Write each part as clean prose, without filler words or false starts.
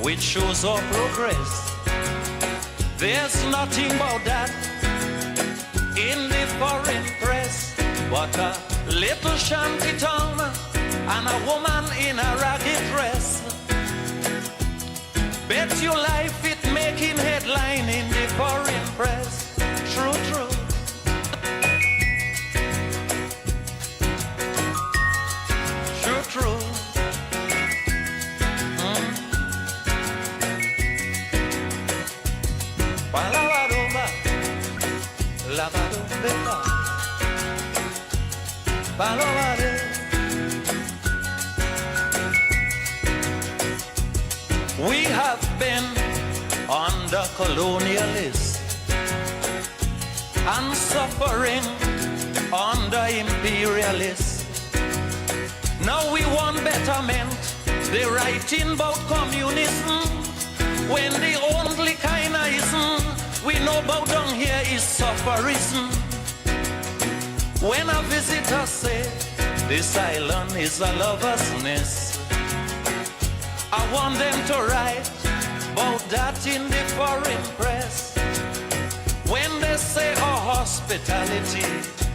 which shows our progress. There's nothing about that in the foreign press, but a little shanty town and a woman in a ragged dress. Bet your life it making headline in the foreign press. True, true. True, true. Palabaroba, labaroba, palobare. We have been under colonialists and suffering under imperialists. Now we want betterment. They're writing about communism when the only kind of ism we know about down here is sufferism. When a visitor say this island is a lover's nest, I want them to write about that in the foreign press. When they say our hospitality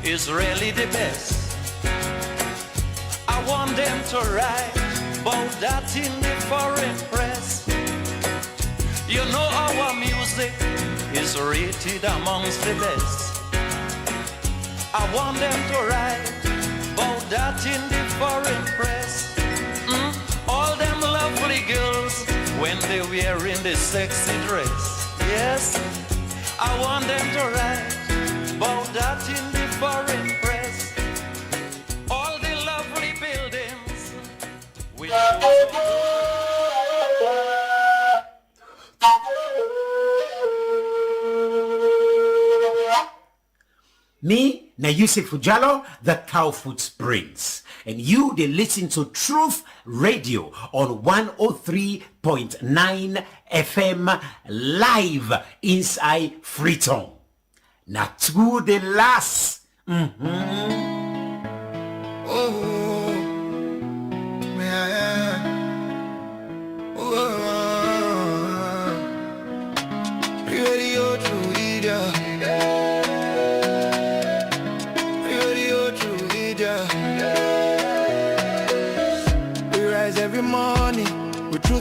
is really the best, I want them to write about that in the foreign press. You know our music is rated amongst the best. I want them to write about that in the foreign press. All them lovely girls when they wearing the sexy dress. Yes, I want them to write about that in the foreign press. All the lovely buildings which Me, na Yusuf Jallo, the Cowfoot Prince. And you, they listen to Truth Radio on 103.9 FM live inside Freetown. Na to the last.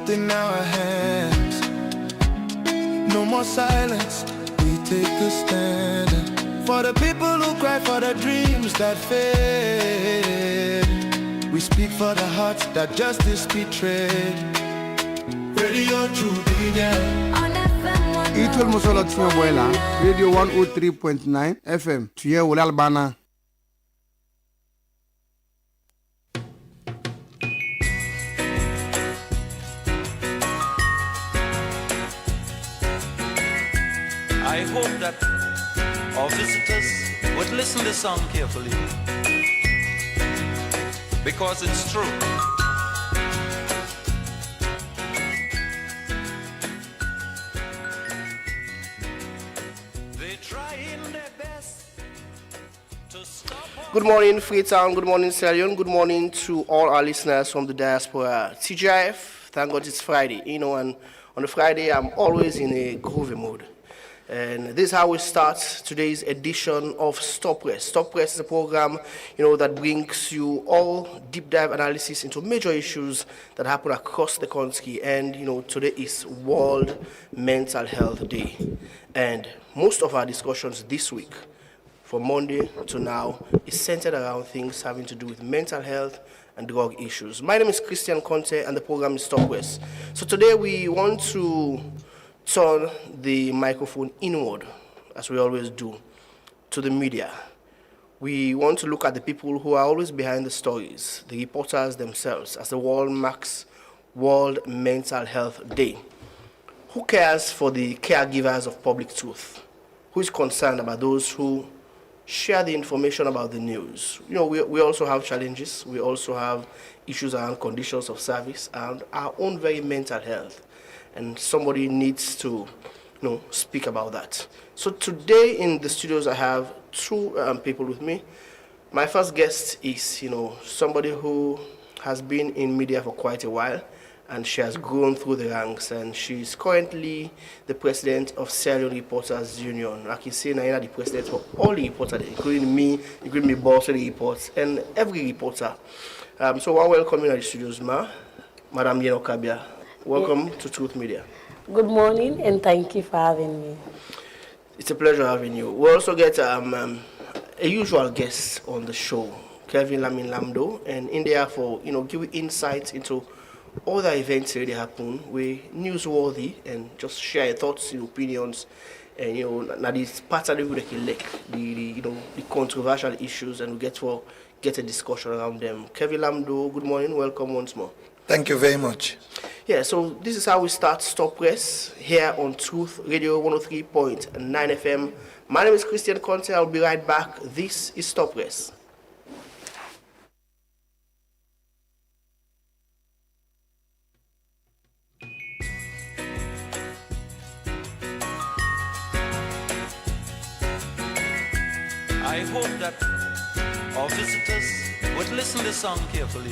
In our hands, no more silence, we take a stand for the people who cry for the dreams that fade. We speak for the hearts that justice betrayed. Radio True Media. Itol Musolo Tsuwela, Radio 103.9 FM, Tuye Ulalbana. I hope that our visitors would listen to the song carefully, because it's true. They're trying their best to stop. Good morning, Freetown. Good morning, Sierra Leone. Good morning to all our listeners from the diaspora. TGIF, thank God it's Friday. You know, and on a Friday, I'm always in a groovy mood. And this is how we start today's edition of Stop Press. Stop Press is a program, that brings you all deep dive analysis into major issues that happen across the country. And, today is World Mental Health Day. And most of our discussions this week, from Monday to now, is centered around things having to do with mental health and drug issues. My name is Christian Conte, and the program is Stop Press. So today we want to turn the microphone inward, as we always do, to the media. We want to look at the people who are always behind the stories, the reporters themselves, as the world marks World Mental Health Day. Who cares for the caregivers of public truth? Who is concerned about those who share the information about the news? We also have challenges. We also have issues around conditions of service and our own very mental health. And somebody needs to, speak about that. So today in the studios, I have two people with me. My first guest is, somebody who has been in media for quite a while, and she has grown through the ranks, and she's currently the president of Sierra Leone Reporters Union. Like you say, Naina, the president for all the reporters, including me boss of the reports, and every reporter. So I welcome you to the studios, Madam Yeno Kabia. Welcome to Truth Media. Good morning, and thank you for having me. It's a pleasure having you. We also get a usual guest on the show, Kevin Lamin Lamdo, and in there for give insights into all the events that really happen, we're newsworthy, and just share your thoughts, your opinions, and now these parts of the controversial issues, and we get a discussion around them. Kevin Lamdo, good morning, welcome once more. Thank you very much. Yeah, so this is how we start Stop Press here on Truth Radio 103.9 FM. My name is Christian Conte. I'll be right back. This is Stop Press. I hope that our visitors would listen to the song carefully,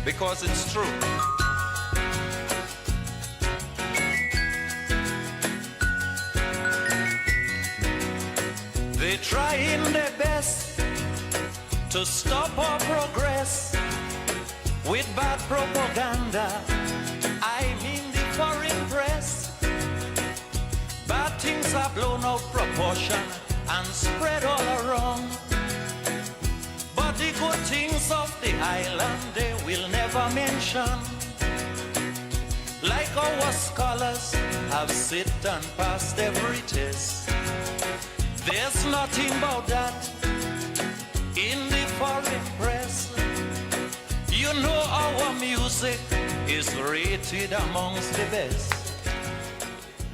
because it's true. They're trying their best to stop our progress with bad propaganda. I mean the foreign press. Bad things are blown out proportion and spread all around. But the good things of the island they will never mention. Like our scholars have sit and passed every test. There's nothing about that in the foreign press. You know our music is rated amongst the best.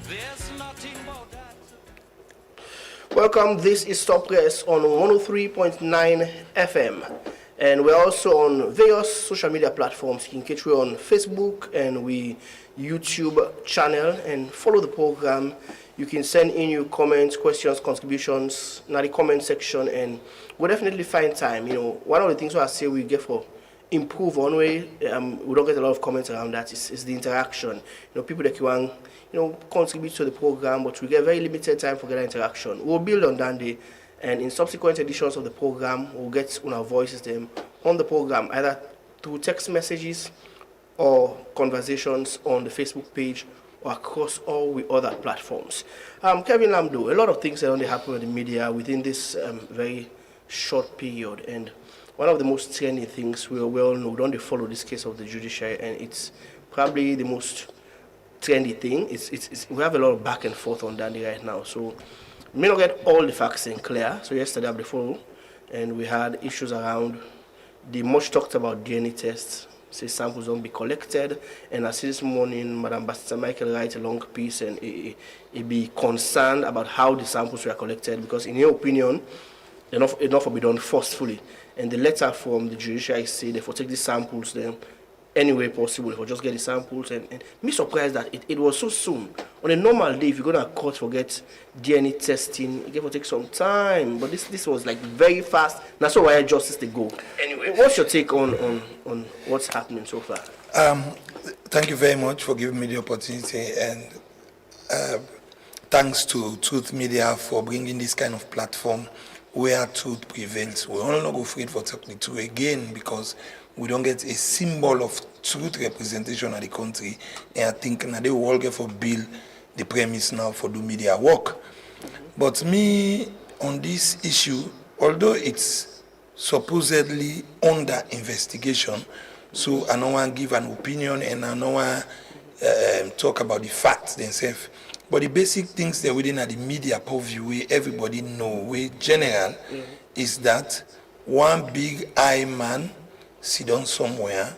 There's nothing about that. Welcome, this is Stop Press on 103.9 FM. And we're also on various social media platforms. You can catch us on Facebook and we YouTube channel and follow the program. You can send in your comments, questions, contributions in the comment section, and we'll definitely find time. One of the things I say we get for improve on way, we don't get a lot of comments around that, is the interaction. People that can contribute to the program, but we get very limited time for that interaction. We'll build on that day, and in subsequent editions of the program, we'll get our voices them on the program, either through text messages or conversations on the Facebook page or across all the other platforms. Kevin Lamdo, a lot of things that only happen in the media within this very short period, and one of the most trendy things we all know, we don't follow this case of the judiciary, and it's probably the most trendy thing. We have a lot of back and forth on that right now, so we may not get all the facts in clear. So yesterday before, and we had issues around the much talked about DNA tests. Say samples don't be collected, and I see this morning Madam Bastita Michael write a long piece and he be concerned about how the samples were collected, because in your opinion, enough will be done forcefully. And the letter from the judiciary say they will take the samples then any way possible, if we just get the samples, and me surprised that it was so soon. On a normal day, if you go to a court for get DNA testing, it will take some time, but this was like very fast. That's why justice they go. Anyway, what's your take on what's happening so far? Thank you very much for giving me the opportunity, and thanks to Truth Media for bringing this kind of platform where truth prevails. We're all not afraid for talking the truth again, because we don't get a symbol of truth representation of the country, and I think now they will all get for build the premise now for do media work. But me, on this issue, although it's supposedly under investigation, so I don't want to give an opinion and I don't want to talk about the facts themselves, but the basic things that within the media purview, where everybody know, where general, is that one big eye man sit down somewhere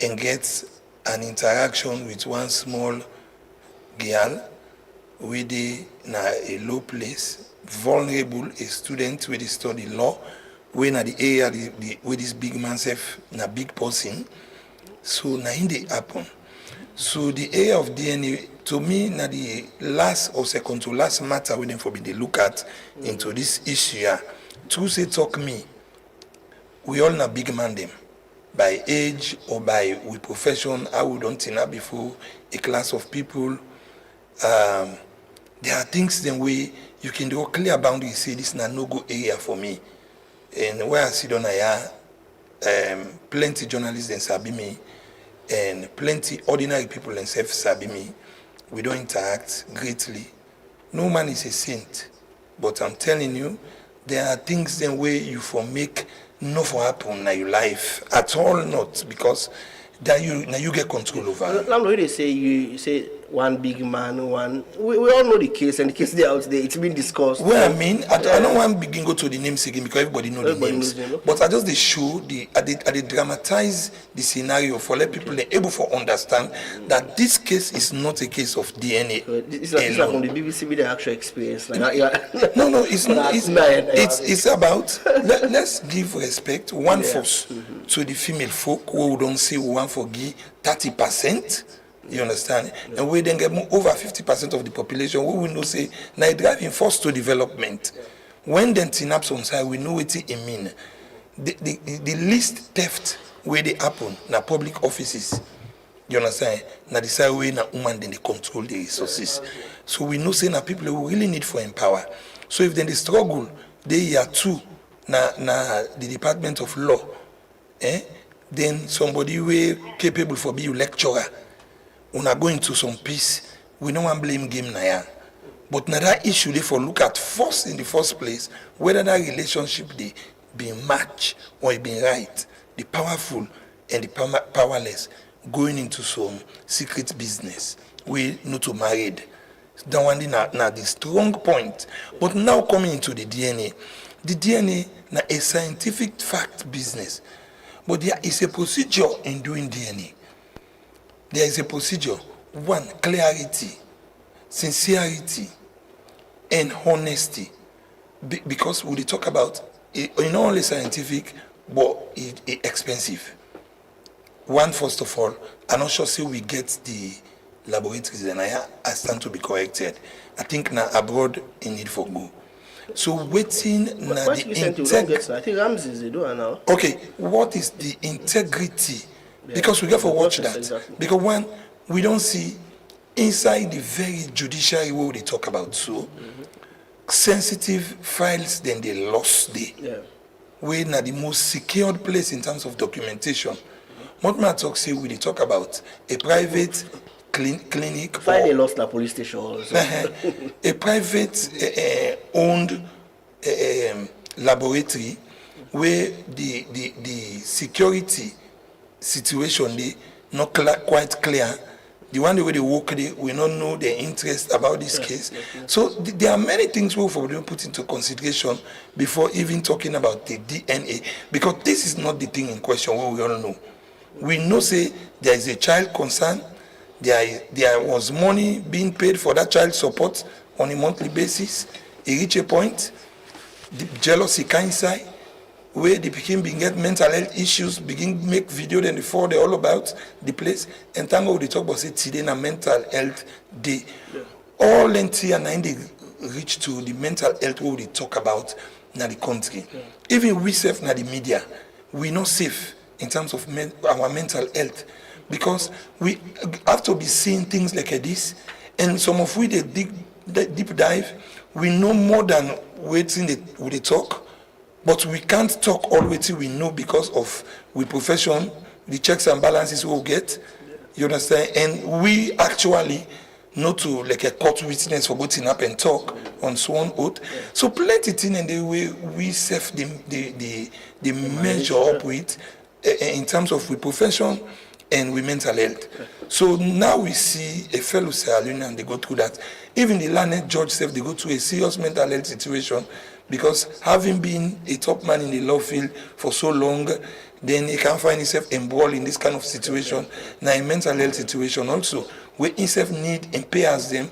and gets an interaction with one small girl with in a low place, vulnerable, a student with study law, when at the area with this big man self, a big person. So now in the happen. So the area of DNA, to me, na the last or second to last matter when them for they look at into this issue. To say talk me, we all na big man them. by age or by with profession, how we don't turn up before a class of people. There are things then way you can do a clear boundary, say this is a no-go area for me. And where I sit on plenty journalists and sabi me, and plenty ordinary people and self sabi me. We don't interact greatly. No man is a saint, but I'm telling you, there are things then where you for make no for happen in your life at all, not because that you get control over. Landlord, they say you say one big man, one. We all know the case, and the case there out there. It's been discussed. Well, I mean, I don't want to begin go to the names again because everybody knows the names. Knows them, but I just they show I dramatize the scenario for let people be able to understand that this case is not a case of DNA. It's like from the BBC with the actual experience. Like, No, it's not. It's about let's give respect one force to the female folk who don't say we want to give 30%. You understand? Yeah. And we then get over 50% of the population who will know say now driving force to development. Yeah. When then TINAPS on side, we know what it mean. The least theft where they happen na public offices. You understand? Now the side way na woman then they control the resources. So we know say na people who really need for empower. So if then they struggle, they are too na the Department of Law, then somebody way capable for be a lecturer. When I go into some peace, we don't want to blame game now. But now that issue, they for look at first in the first place, whether that relationship they being matched or it being right, the powerful and the powerless going into some secret business. We not to married. That one now the strong point. But now coming into the DNA now a scientific fact business. But there is a procedure in doing DNA. There is a procedure. One, clarity, sincerity, and honesty. Because we talk about it, not only scientific, but it's expensive. One, first of all, I'm not sure say we get the laboratories, and I stand to be corrected. I think now abroad in need for go. So waiting now the integrity. I think Ramses they do now. Okay, what is the integrity? Because we got to watch that. Exactly. Because one, we don't see inside the very judiciary where they talk about sensitive files, then they lost the where now the most secured place in terms of documentation. What my talk say we talk about a private clinic. File they lost the police station also. A private owned laboratory where the security situation they not quite clear. The one way they work, we don't know their interest about this case. So there are many things we for them put into consideration before even talking about the DNA, because this is not the thing in question. What we all know, we know say there is a child concern. There was money being paid for that child support on a monthly basis. It reached a point, the jealousy kind side, where they begin get mental health issues, begin make video, then before they all about the place. And thank God they talk about it today na mental health day. All NT and they reach to the mental health where they talk about na the country. Even we safe na the media, we not safe in terms of our mental health, because we have to be seeing things like this, and some of we they deep dive, we know more than waiting they talk. But we can't talk all the way till we know, because of we profession, the checks and balances we'll get. You understand? And we actually not to like a court witness for going up and talk on sworn oath. So plenty thing in the way we self the measure up with in terms of we profession and we mental health. So now we see a fellow Sierra Leonean and they go through that. Even the learned judge self, they go through a serious mental health situation. Because having been a top man in the law field for so long, then he can find himself embroiled in this kind of situation. Now a mental health situation also, where himself need empowers them,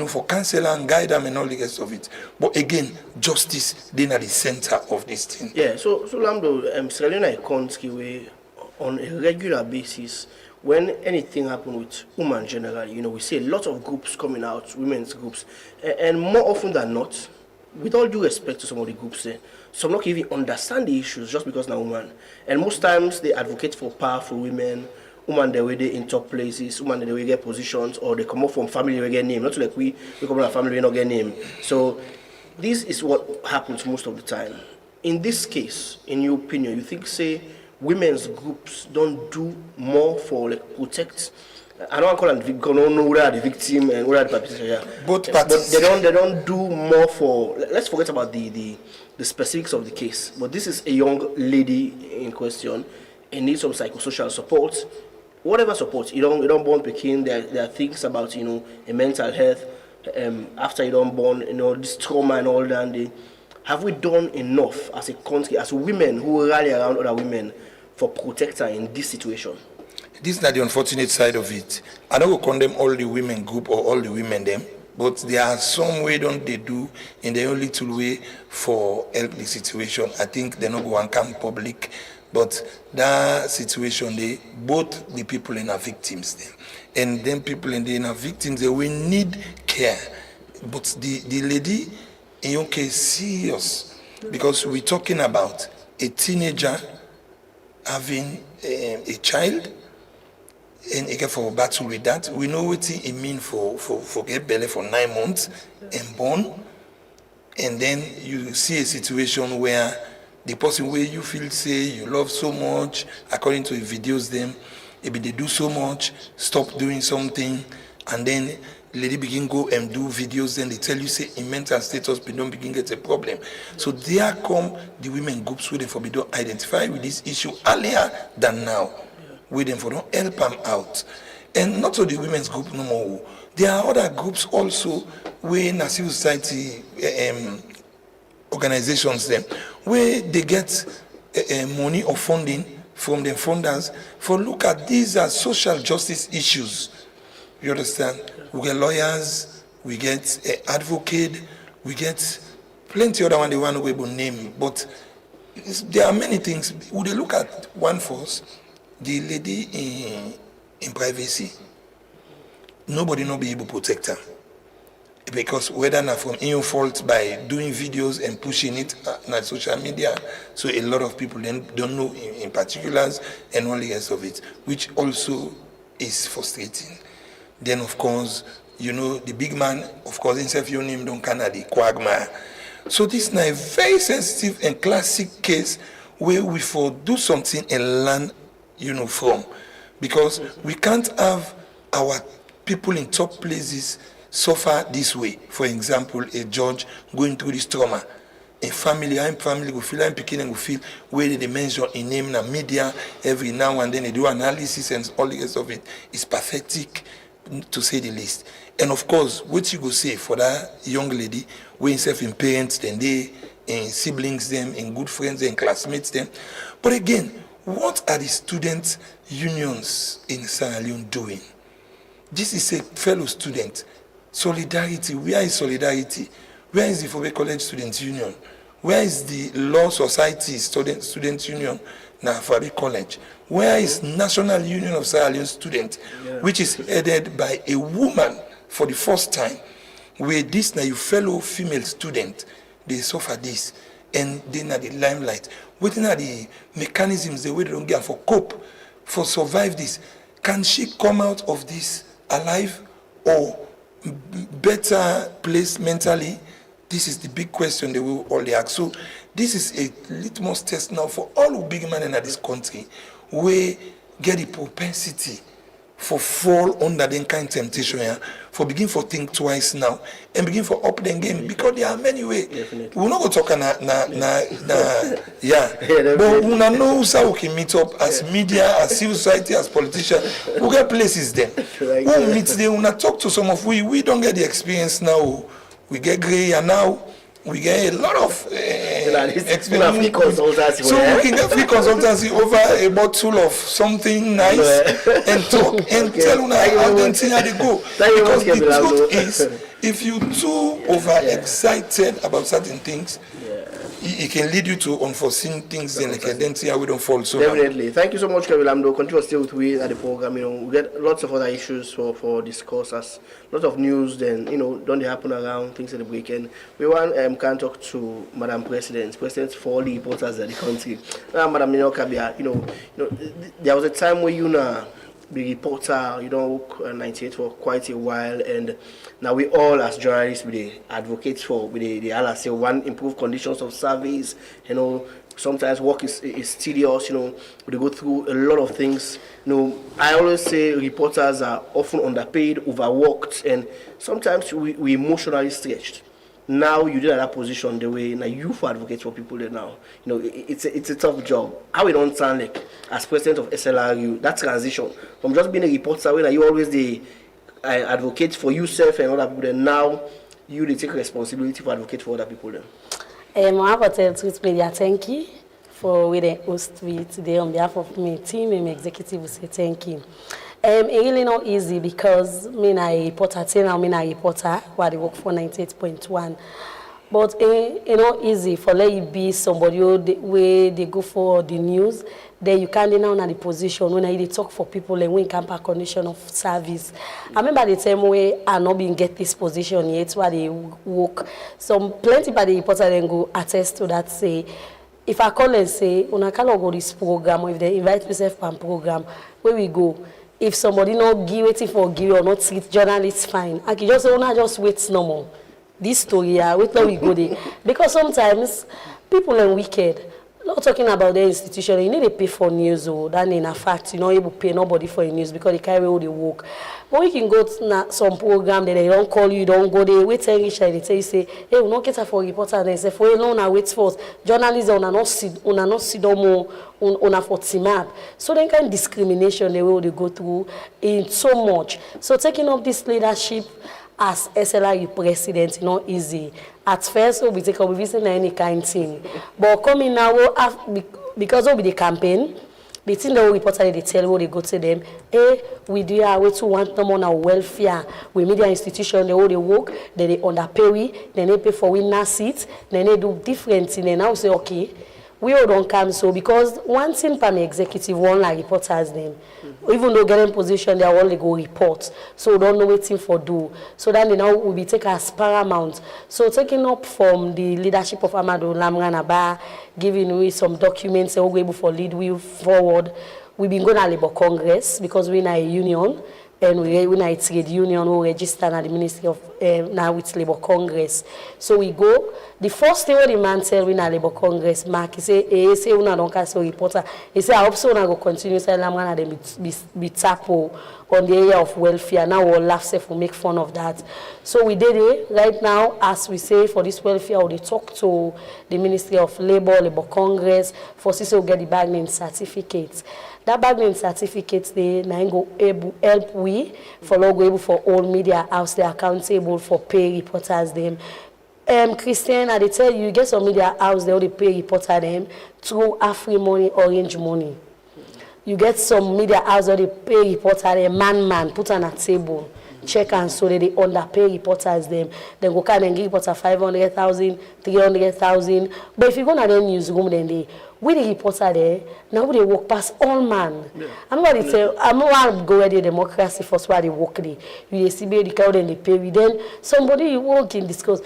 for counsel and guide them and all the rest of it. But again, justice, then at the center of this thing. Yeah, so Lamdo, Sierra Leone country where on a regular basis, when anything happens with women generally, we see a lot of groups coming out, women's groups, and more often than not, with all due respect to some of the groups, some not even understand the issues just because now woman. And most times they advocate for powerful women, women they way they in top places, women they way get positions, or they come up from family we get name. Not like we come from a family we not get name. So this is what happens most of the time. In this case, in your opinion, you think say women's groups don't do more for like protect? I don't call them victim, don't know where the victim and where the perpetrator. Both parties. But they don't do more for. Let's forget about the specifics of the case. But this is a young lady in question and needs some psychosocial support. Whatever support, you don't born Peking. There are things about a mental health after you don't born, this trauma and all that. Have we done enough as a country, as women who rally around other women for protect her in this situation? This is not the unfortunate side of it. I don't condemn all the women group or all the women them, but there are some way don't they do in their own little way for help the situation. I think they not go and come public, but that situation both the people and our victims them, and them people and the victims they will need care. But the lady in your case serious because we're talking about a teenager having a child. And again for battle with that, we know what it mean for get belly for 9 months and born, and then you see a situation where the person where you feel say you love so much, according to the videos them, maybe they do so much, stop doing something, and then lady begin go and do videos, then they tell you say in mental status but don't begin get a problem. So there come the women groups where they for don't identify with this issue earlier than now. With them for don't help them out. And not only the women's group no more. There are other groups also where in civil society organizations them where they get money or funding from the funders for look at these are social justice issues. You understand? We get lawyers, we get advocate, we get plenty other one they want to be able to name. But there are many things. Would they look at one force? The lady in privacy, nobody not be able to protect her. Because whether not from your fault by doing videos and pushing it on social media, so a lot of people then don't know in particulars and all the rest of it, which also is frustrating. Then of course, the big man, of course, himself your name don't Canada, Quagmire. So this is a very sensitive and classic case where we for do something and learn from, because we can't have our people in top places suffer this way. For example, a judge going through this trauma, a family go feel, I'm picking and go feel where they mention in name and media every now and then they do analysis and all the rest of it. It's pathetic to say the least. And of course, what you go say for that young lady, where himself in parents, then they in siblings them, in good friends and classmates them. But again, what are the student unions in Sierra Leone doing? This is a fellow student. Solidarity. Where is solidarity? Where is the Fobe College Student Union? Where is the Law Society Student Union now Fobe College? Where is National Union of Sierra Leone Students, which is headed by a woman for the first time? Where this now your fellow female student, they suffer this, and then at the limelight. Waiting at the mechanisms the way they don't get for cope, for survive this. Can she come out of this alive or better placed mentally? This is the big question they will all ask. So this is a litmus test now for all big men in this country where get the propensity for fall under the kind of temptation, for begin for think twice now and begin for up the game, because there are many ways. We're not going to talk but we know how we can meet up as media, as civil society, as politicians. We get places then. We meet them, we talk to some of we don't get the experience now. We get gray and now we get a lot of experience. So we can get free consultancy over a bottle of something nice and talk and tell you how they go. Because the truth is, if you're too overexcited about certain things, it can lead you to unforeseen things and then see how we don't fall so Definitely. Thank you so much, Kevin Lamdo. Continue to stay with me at the program. We get lots of other issues for discuss, as lots of news then, don't they happen around things at the weekend. We want can talk to Madam President for all the reporters at the country. Madam Kabia, there was a time where the reporter, 98 for quite a while, and now we all as journalists we advocate for the all say one improved conditions of service. Sometimes work is tedious. We go through a lot of things. I always say reporters are often underpaid, overworked, and sometimes we emotionally stretched. Now you did at that position the way now you advocate for people there now. It's a tough job. How it don't sound like as president of SLRU, that transition from just being a reporter where you always advocate for yourself and other people, then now you take responsibility for advocate for other people then. I want to tell Truth Media thank you for the host me today on behalf of my team and my executive. We say thank you. It's really not easy because I'm a reporter who I work for 98.1. But it's not easy for let you be somebody where they go for the news. Then you can't now in the position when I talk for people and when camp a condition of service. I remember the time where I not been get this position yet where they work. Plenty by the reporter then go attest to that, say if I call and say una can go this program, or if they invite myself for a program, where we go. If somebody not waiting for give or not treat journalists fine, I can just say just wait no more. This story, wait till we go there. Because sometimes people are wicked. Not talking about the institution, you need to pay for news, or that in a fact, you're not able to pay nobody for the news because they carry all the work. But we can go to some program that they don't call you, don't go there, wait till they tell you, say, hey, we not get her for a reporter, and they say, for a long, I wait for us. Journalists are not see more on for team up. So then kind of discrimination they will go through in so much. So taking up this leadership as SLRU president, not easy. At first, we take up with any kind of thing. But coming now, because of the campaign, the thing that we reporter they tell what they go to them, hey, we do our way to want them on our welfare. We media institution, they all they work, then they underpay, then they pay for winner seats, then they do different things. And now we say, okay, we all don't come so because one thing from the executive, one like reporters them. Even though getting position, they are only go report. So we don't know what thing for do. So then now will be taken as paramount. So taking up from the leadership of Amadou Lamranaba, giving we some documents that we're able to lead we forward. We've been going to Labour Congress because we're in a union. And we're in a trade union who register at the Ministry of now with Labour Congress. So we go. The first thing when the man tell we in a Labour Congress, Mark, he say una don't cast a reporter. He say I hope so una go continue saying I'm gonna be tapo on the area of welfare. Now we'll laugh safe, we'll make fun of that. So we did it right now, as we say for this welfare, we talk to the Ministry of Labour Congress for us to get the bargaining certificates. That bargaining certificates they now go able help we for logo able for all media house they accountable for pay reporters them. Christian, I tell you get some media house they only pay reporter them through Afri money, Orange money. You get some media house they pay reporter them man put on a table. Check and so they underpay reporters them. Then go can and give reporter 500,000, 300,000. But if you go to the newsroom then they with the reporter there, now they walk past all man. Yeah. I'm going to tell I'm going to go where the democracy first where they walk there. You see the crowd and they pay you. Then somebody you walk in discuss.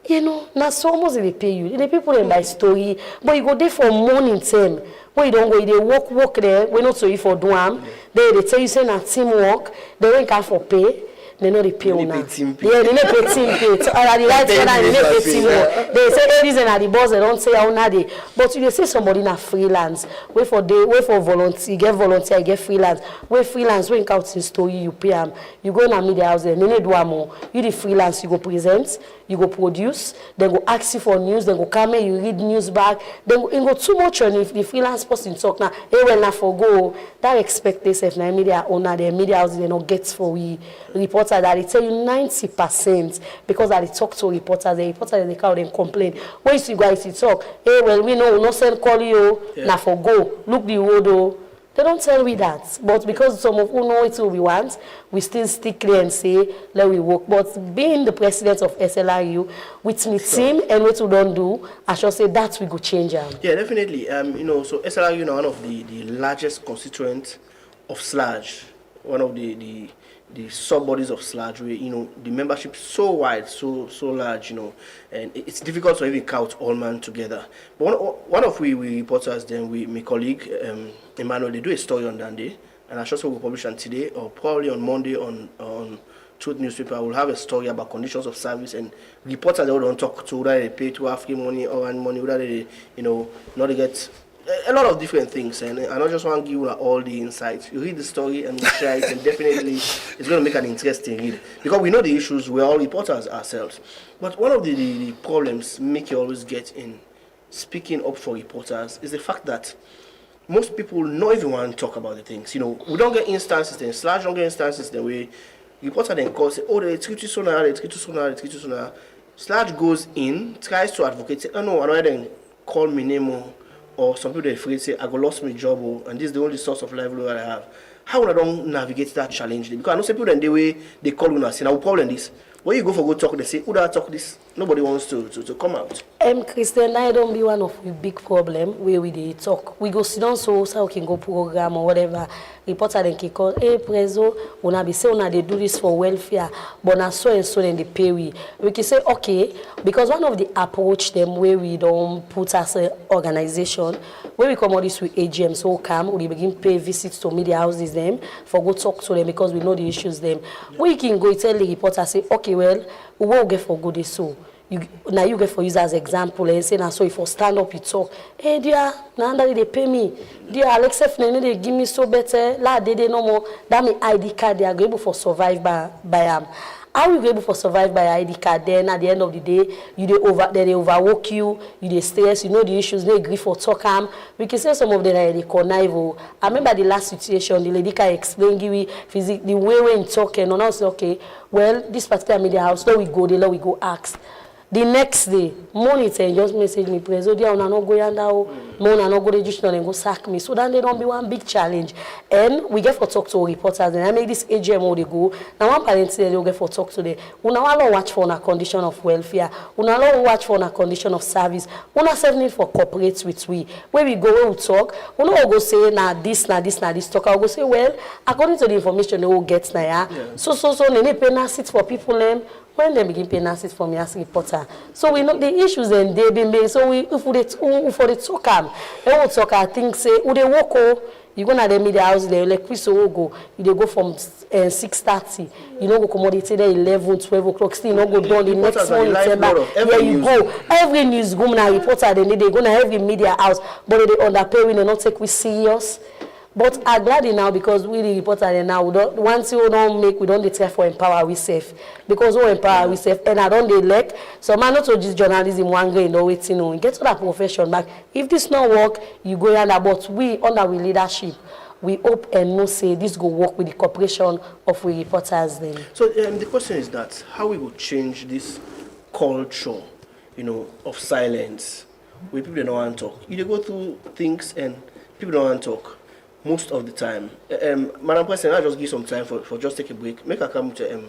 Now so much they pay you. The people in by story, but you go there for morning time. When you don't go, they walk there. We not sorry for doing. They tell you say na teamwork. They don't come for pay. They know they pay on now. Yeah, they don't pay team pay. So the right side, they don't pay teamwork. They say hey, reason at the boss. They don't say how na they. But you say somebody na freelance. Wait for volunteer. Get volunteer. Get freelance. Wait freelance. When count in story, you pay them. You go in a media house. They need do more. You the freelance. You go present. You go produce. Then go ask you for news. Then go come here. You read news back. Then go too much on if the freelance person talk now. Hey, when na for go. That expect themselves na media owner. The media house they not get for we report. That they tell you 90% because I talk to reporters, the reporters they come and complain. When you guys talk, hey, well we know no send call you, now for go. Look the road, They don't tell me that. But because some of who know it we want, we still stick there and say, let we work. But being the president of SLRU, with my team and what we don't do, I should say that we go change them. Yeah, definitely. So SLRU is one of the largest constituents of SLAJ, one of the sub-bodies of SLAJ, where, the membership is so wide, so large, and it's difficult to even count all man together. But one of we reporters, then my colleague, Emmanuel, they do a story on that day, and I sure we'll publish on today, or probably on Monday on Truth newspaper. I will have a story about conditions of service, and reporters they don't talk to whether they pay to African money or earn money, whether they, not to get a lot of different things, and I don't just want to give you all the insights. You read the story and we share it, and definitely it's going to make an interesting read, because we know the issues. We're all reporters ourselves, but one of the problems make you always get in speaking up for reporters is the fact that most people not even want to talk about the things. We don't get instances, then SLAJ don't get instances the way reporter then calls, say, oh, they treat you so now, they treat you so now, they treat you so now. SLAJ goes in, tries to advocate, say, oh no, I don't then call me name, or some people they're afraid say, I go lost my job, and this is the only source of livelihood I have. How would I don't navigate that challenge? Because I know some people then the way they call you and say, now problem this. When you go for go talk, they say, who do I talk this? Nobody wants to come out. Christian, I don't be one of the big problem where we they talk. We go sit down so we can go program or whatever. Reporter then can call, hey Prezo, una be say una they do this for welfare, but na so and so then they pay we. We can say okay, because one of the approach them where we don't put as an organization, where we come out this with AGM, so come we begin pay visits to media houses them for go talk to them because we know the issues them. We can go tell the reporter say okay, well, we will get for good so. Now you get for use as example and say now so if I stand up you talk, hey dear, now they pay me, dear Alex F they give me so better, la they no more, that me ID card they are able for survive by How you able for survive by ID card? Then at the end of the day, they overwork you, they stress, you know the issues, they agree for talk. We can say some of them are they connive. I remember the last situation, the lady can explain the way when talking, and I say, okay, well, this particular media house, so we go there, we go ask. The next day, monitor just message me, Prezo, they are not going down, no, not go register and go sack me. So then they don't be one big challenge. And we get for talk to reporters, and I make this AGM they go. Now one parent say they get for talk to them. We now watch for a condition of welfare. We now watch for a condition of service. We now serving for corporate with we. Where we go, where we talk, we now go say this talk. I go say, well, according to the information they will get now, yeah. So they pay na seats for people them. When they begin paying us for me as a reporter, so we know the issues and they been made. So we if they talk they will talk. I think say when they walk you go na the media house they like we so go you they go from 6:30 you know go commodity there 11 12 o'clock still no go down the next one yeah you go every newsroom na reporter they go na every media house but they underpay we not take we serious. But I'm glad now because we the reporter now we don't once you don't make we don't try for empower we safe because we empower we safe and I don't they like so man not to just journalism one grain no waiting no get to that profession back if this not work you go under but we under we leadership we hope and no say this go work with the cooperation of we reporters then. So the question is that how we will change this culture of silence where people don't want to talk. You go through things and people don't want to talk. Most of the time. Madam President, I'll just give some time for just take a break. Make her come to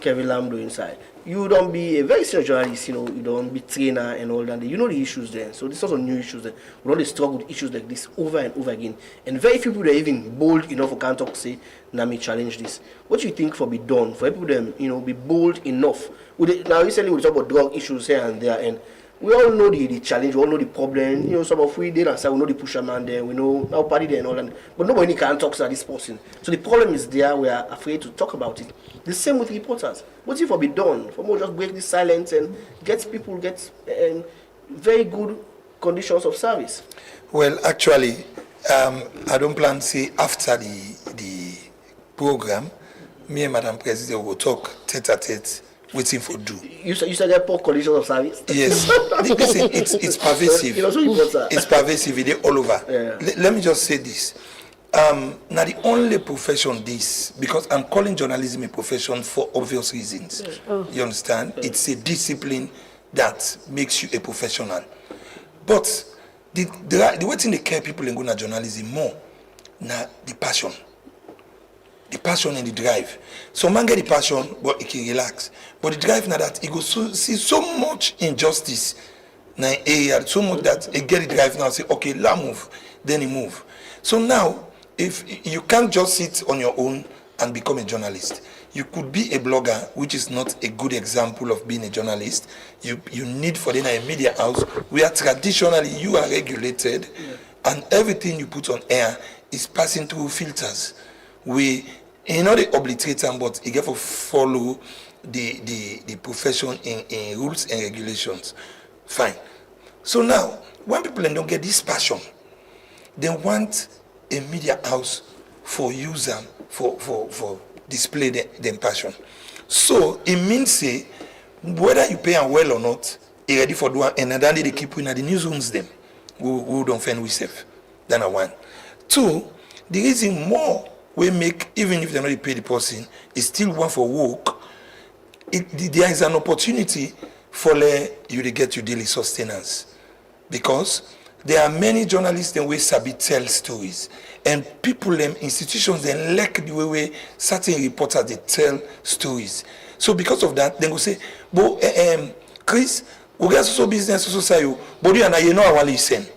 Kevin Lamdo inside. You don't be a very senior journalist, you don't be trainer and all that. You know the issues there. So this is also new issues there. We don't struggle with issues like this over and over again. And very few people are even bold enough for can't talk say, me challenge this. What do you think for be done for people them, be bold enough? Now recently we talk about drug issues here and there and we all know the challenge, we all know the problem. Some of we did and say we know the pusher man there, we know our party there and all that. But nobody can talk to this person. So the problem is there, we are afraid to talk about it. The same with reporters. What's it for be done? For more just break this silence and get people very good conditions of service. Well, actually, I don't plan to say after the program, me and Madam President will talk tete-a-tete. Waiting for do. You said there poor conditions of service? Yes. Listen, it's pervasive. It's pervasive. It's all over. Yeah. Let me just say this. Now the only profession this, because I'm calling journalism a profession for obvious reasons. Yeah. Oh. You understand? Yeah. It's a discipline that makes you a professional. But the way thing they care people in going to journalism more, na the passion. The passion and the drive. Some man get the passion, but he can relax. But the drive now that he go see so much injustice na area, so much that he get the drive now say, okay, let move. Then he move. So now, if you can't just sit on your own and become a journalist, you could be a blogger, which is not a good example of being a journalist. You need for a media house where traditionally you are regulated, and everything you put on air is passing through filters. We they obliterate them, but you get to follow the profession in rules and regulations. Fine. So now, when people don't get this passion, they want a media house for use them for display their passion. So it means say whether you pay them well or not, you ready for doing, and then they keep in the newsrooms them who don't find we safe. Than a one. Two, the reason more we make, even if they not pay the person, is still one for work. There is an opportunity for you to get your daily sustenance, because there are many journalists that we sabi tell stories, and people, institutions, they lack the way certain reporters they tell stories. So because of that, they go say, "But Chris, we get so business so say you, but you know I listen.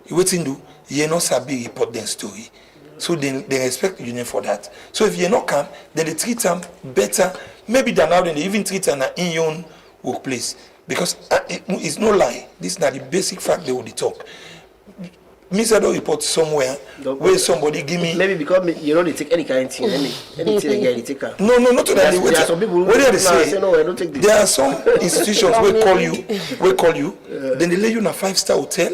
You waiting do you not sabi report their story." So they respect the union for that. So if you not come, then they treat them better, maybe than now, then they even treat them in your own workplace. Because it's no lie. This is not the basic fact they would talk. Mr. Do report somewhere where somebody give me. Maybe because they take any kind of thing, anything they take. No, not to that. There are some people who say no, I don't take this. There are some institutions will call you, then they lay you in a 5-star hotel.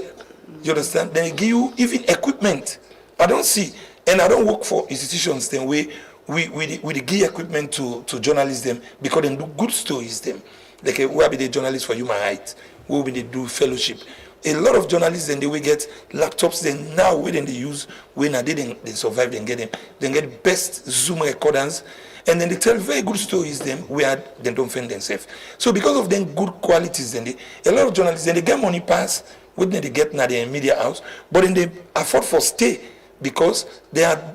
You understand? Then they give you even equipment. I don't see, and I don't work for institutions then we give equipment to journalists them because they do good stories them. Like where be the journalists for human rights? Where will they do fellowship? A lot of journalists then they will get laptops then now when they use when they survive then get them. Then get best Zoom recorders and then they tell very good stories them where they don't find themselves. So because of them good qualities then a lot of journalists then they get money pass when they get now their media house, but then they afford for stay because they are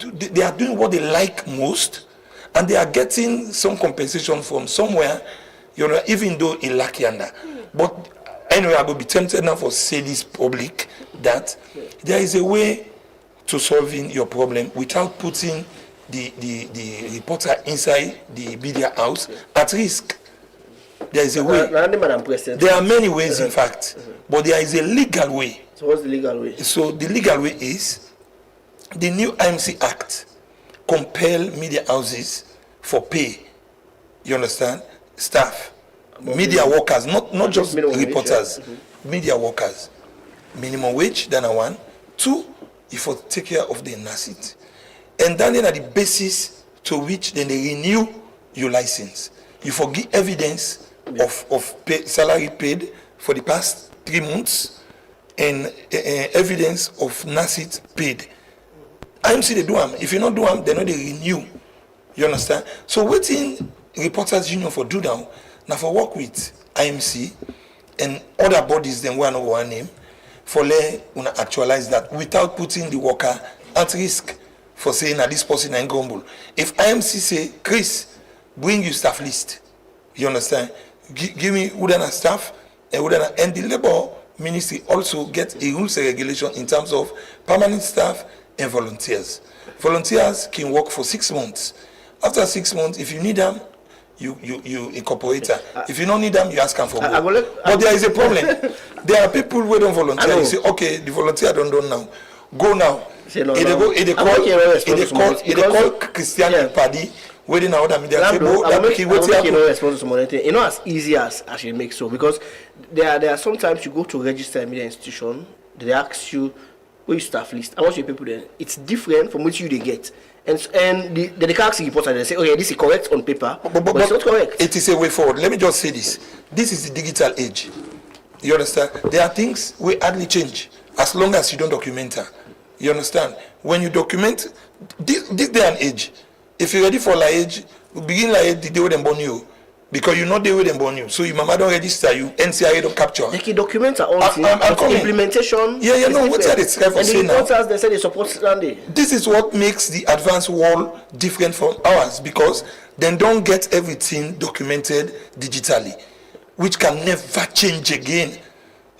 doing what they like most, and they are getting some compensation from somewhere, even though it lack yonder. But anyway, I will be tempted now for say this public that there is a way to solving your problem without putting the reporter inside the media house at risk. There is a way. There are many ways, in fact, but there is a legal way. So what's the legal way? So the legal way is the new IMC Act compel media houses for pay. You understand? Staff, media workers, not just reporters, media workers. Minimum wage, then a one. Two, you for take care of the NACIT. And then are the basis to which then they renew your license. You forgive evidence of salary paid for the past 3 months and evidence of NACIT paid. IMC they do them. If you not do them, they know they renew. You understand? So waiting Reporters Union for do now for work with IMC and other bodies then one over one name for actualize that without putting the worker at risk for saying that this person ain't grumble. If IMC say, Chris, bring you staff list, you understand? Give me Udana staff and the labor ministry also get a rules and regulation in terms of permanent staff and volunteers. Volunteers can work for 6 months. After 6 months, if you need them, you incorporate them. If you don't need them, you ask them for more. But there is a problem. There are people who don't volunteer. You say, okay, the volunteer don't now. Go now. They call Christian and Paddy waiting out of media. It's not as easy as you make so, because there are sometimes you go to register a media institution, they ask you where you staff list, and what's your people then? It's different from which you they get. And the ask the reporter, they say, okay, this is correct on paper, but it's not correct. It is a way forward. Let me just say this. This is the digital age. You understand? There are things we hardly change as long as you don't document her. You understand? When you document this day and age, if you're ready for age, begin the day when they born you. Because you know the way they born you. So your mama don't register you, NCIA don't capture. Like the documents are all things, I'm but coming. implementation. Yeah, no, what are they trying to and say the now? reporters, they say they support Sunday. This is what makes the advanced world different from ours, because they don't get everything documented digitally, which can never change again.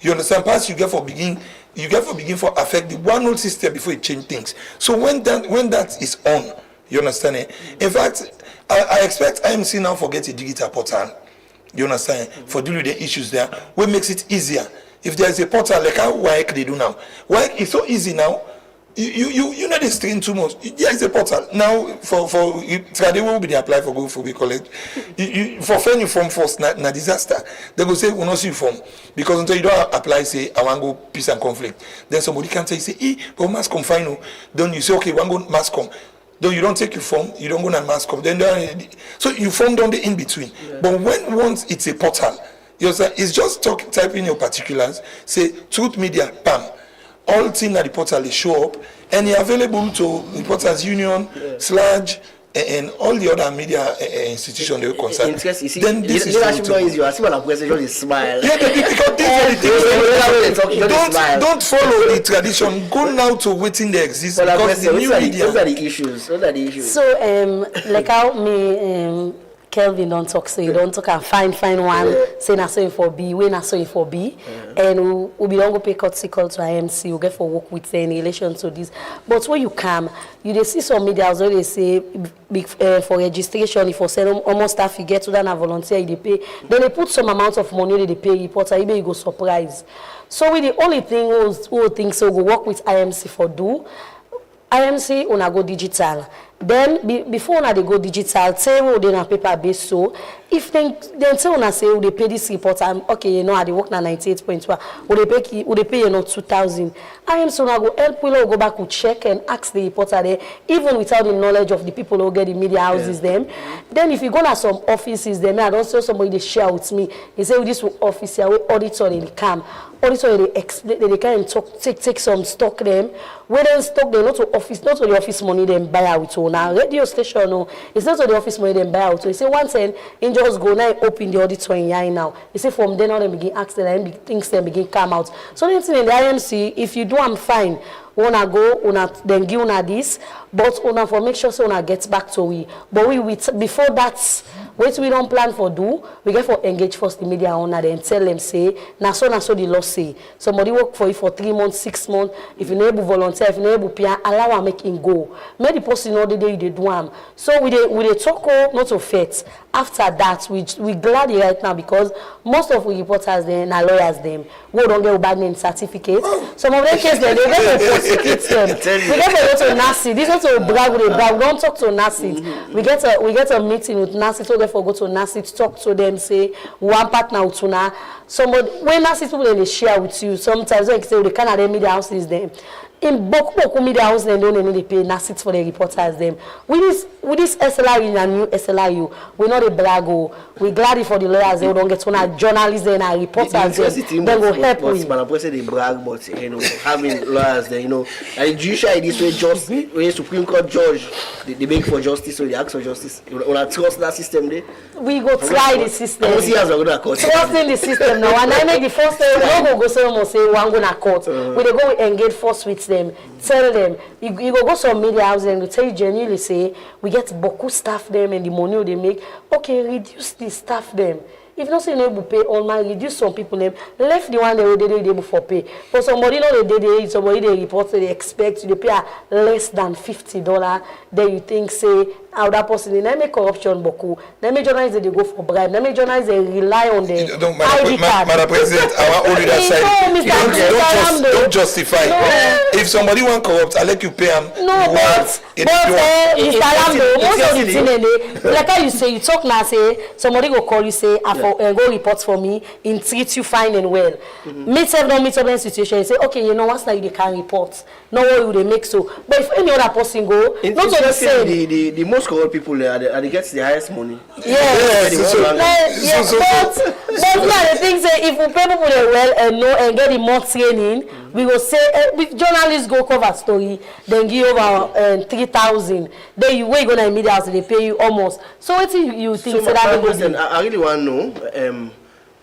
You understand? Perhaps you get for begin for affect the one old system before it change things. So when that is on, you understand it? In fact, I expect IMC now forget a digital portal. You understand? For dealing with the issues there, what makes it easier? If there is a portal like how WAEC they do now, WAEC is so easy now. You know this string too much. There is a portal now for Trade will be the apply for go for we collect. For fill you form first na disaster. They go say we not see you form because until you don't apply say I want go peace and conflict. Then somebody can say but mass come final. Then you say okay one go mass come. Though you don't take your form, you don't go and mass come. Then so you form down the in between. Yeah. But once it's a portal, it's just type in your particulars. Say Truth Media, bam. All things at the portal they show up, and you're available to Reporters Union, Sludge, and all the other media institutions they are concerned. Then this is not easy. I see when I'm just smile. Yeah, because don't follow the tradition. Go now to waiting they exist because the new media. Those are the issues. So like how me Kelvin don't talk, so you don't talk and find one, say na so for B, we na so for B, and we be don't go pay courtesy call to IMC, we get for work with in relation to this. But when you come, you they see some media also they say for registration, if for sell almost staff you get to that volunteer they pay, then they put some amount of money they pay reporter, you go surprise. So we the only thing who think so go work with IMC for do. IMC una go digital. Then before una they go digital, say we dey na paper based so if then say una say we pay this report okay you know I dey work na 98.1 we dey pay you know 2,000. IMC una go help we go back to check and ask the reporter there even without the knowledge of the people who get the media houses them. Then if you go na some offices them I don't see somebody they share with me. They say this office here we auditor they come. Auditor they can talk take some stock them. When they stock they not to the office money them buy out with now radio station no it's not to the office money them buy out. So you say once in just go now open the auditor in here now. You say from then on they begin ask them things then begin come out. So the thing in the IMC if you do I'm fine. Una go, una then give una this, but una for make sure so una get back to we. But we before that, what we don't plan for do, we get for engage first the media owner then tell them say, na so the law say. Somebody work for you for 3 months, 6 months. If you able volunteer, if you able pay, allow and make him go. Make the person know the day they do am. So we dey talk not to fit. After that, we glad right now because most of we reporters them and lawyers them we don't get a bad name certificate. Some of them case they get to prosecute them. We get to go to NACI. This is to brag with a brag. We don't talk to NACI. We get a meeting with NACI, so therefore go to NACI to talk to them. Say one partner with una. Somebody when NACI people they share with you. Sometimes like say the Canada media houses them. In Boku media house they don't need to pay NACI for the reporters them. With this SLRU and new SLRU, we not a brag. We glad for the lawyers they don't get to journalists and reporters them. Then go help we. But I say they brag, but you know having lawyers there, you know, and judiciary this way just when Supreme Court judge they beg for justice, so they ask for justice. You trust that system there? We go try the system. Trusting the system now. And I make the first say no go say almost say one go na court. We they go engage first with them, tell them you go some media houses and we tell you genuinely say we get Boku staff them and the money they make. Okay, reduce the staff them. If not say able to pay all my reduce some people name left the one they able for pay. But somebody know they somebody they report they expect they pay less than $50. Then you think say how that person they make corruption boku. They make journalists they go for bribe. They make journalists they rely on the ID card. Madam President, our only that side. Don't justify. No. If somebody want corrupt, I let you pay them. No, but Mr. Lambo, most of the thing like how you say you talk now say somebody go call you say go report for me in treat you fine and well. Meet up in situation you say okay you know what's now you can report. No way you they make so. But if any other person go, not to the same. The most corrupt people they get the highest money. Yes. But the thing say if we pay people well and know and get the more training, We will say, journalists go cover story, then give over 3,000. Then you wait gonna immediately they pay you almost. So what do you think? So my question, I really want to know,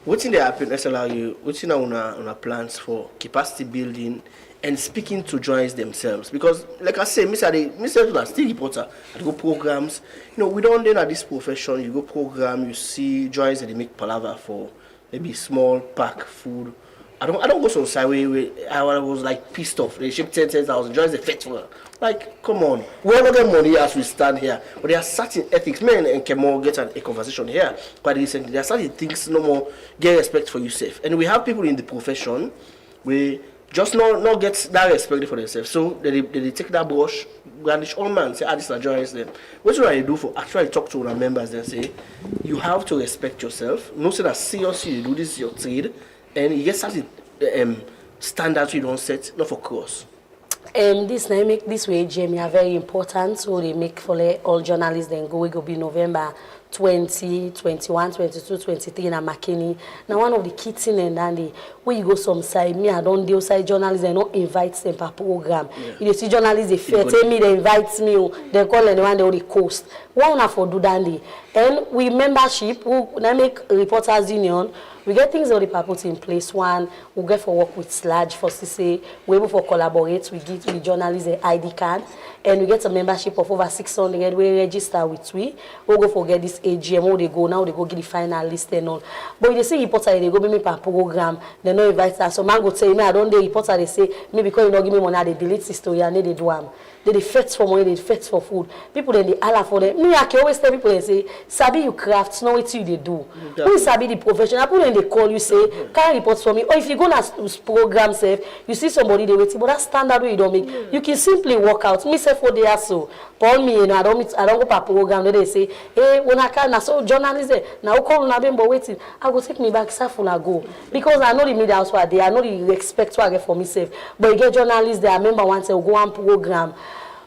what's in the happen SLRU, what's in our plans for capacity building and speaking to journalists themselves? Because like I say, Mr. still reporter, I go programs. We don't know this profession, you go program, you see journalists that they make palaver for maybe small pack food. I don't go some side where I was like pissed off. They ship 10,000, journalists they fetch for. Like, come on. We're not getting money as we stand here. But there are certain ethics. Men and Kemo get a conversation here quite recently. There are certain things no more get respect for yourself. And we have people in the profession we just not get that respect for themselves. So they take that brush, garnish all man, say, this is journalist then. What should I do for actually talk to our members and say, you have to respect yourself. No say that seriously you do this is your trade. And you get certain standards you don't set, not for cross. This way, Jamie, are very important. So they make for all journalists. Then go be November 20, 21, 22, 23 in Makeni. Now one of the key things and then where you go some side, me I don't deal side journalists and not invite them per program. Yeah. You see journalists they fear tell me they invite me, they call anyone they already coast. What one for do dandy. And we membership who make reporters union. We get things already put in place. One, we get for work with Sludge for CC. We able for collaborate. We give the journalists an ID card, and we get a membership of over 600. We register with we. We go for get this AGM. They go now. They go get the final list and all. But they say reporter they go be me per program. They no invite us. So man go tell me I don't do reporter. They say me because you don't give me money. They delete the story and they do them. They fetch for money. They fetch for food. People then they allow for them. Me I can always tell people and say, Sabi you craft. Know what you they do. Who is Sabi the professional? People then they call you say, can you report for me? Or if you go to program safe, you see somebody they waiting, but that standard way you don't make. You can simply walk out. Me say for there so. Paul me, I don't go per program. They say, hey, when I can, so journalists now call on them, but waiting. I go take me back, self when I go because I know the media house were there. I know the respect what I get for myself. But you get journalists there. I remember once they go on program.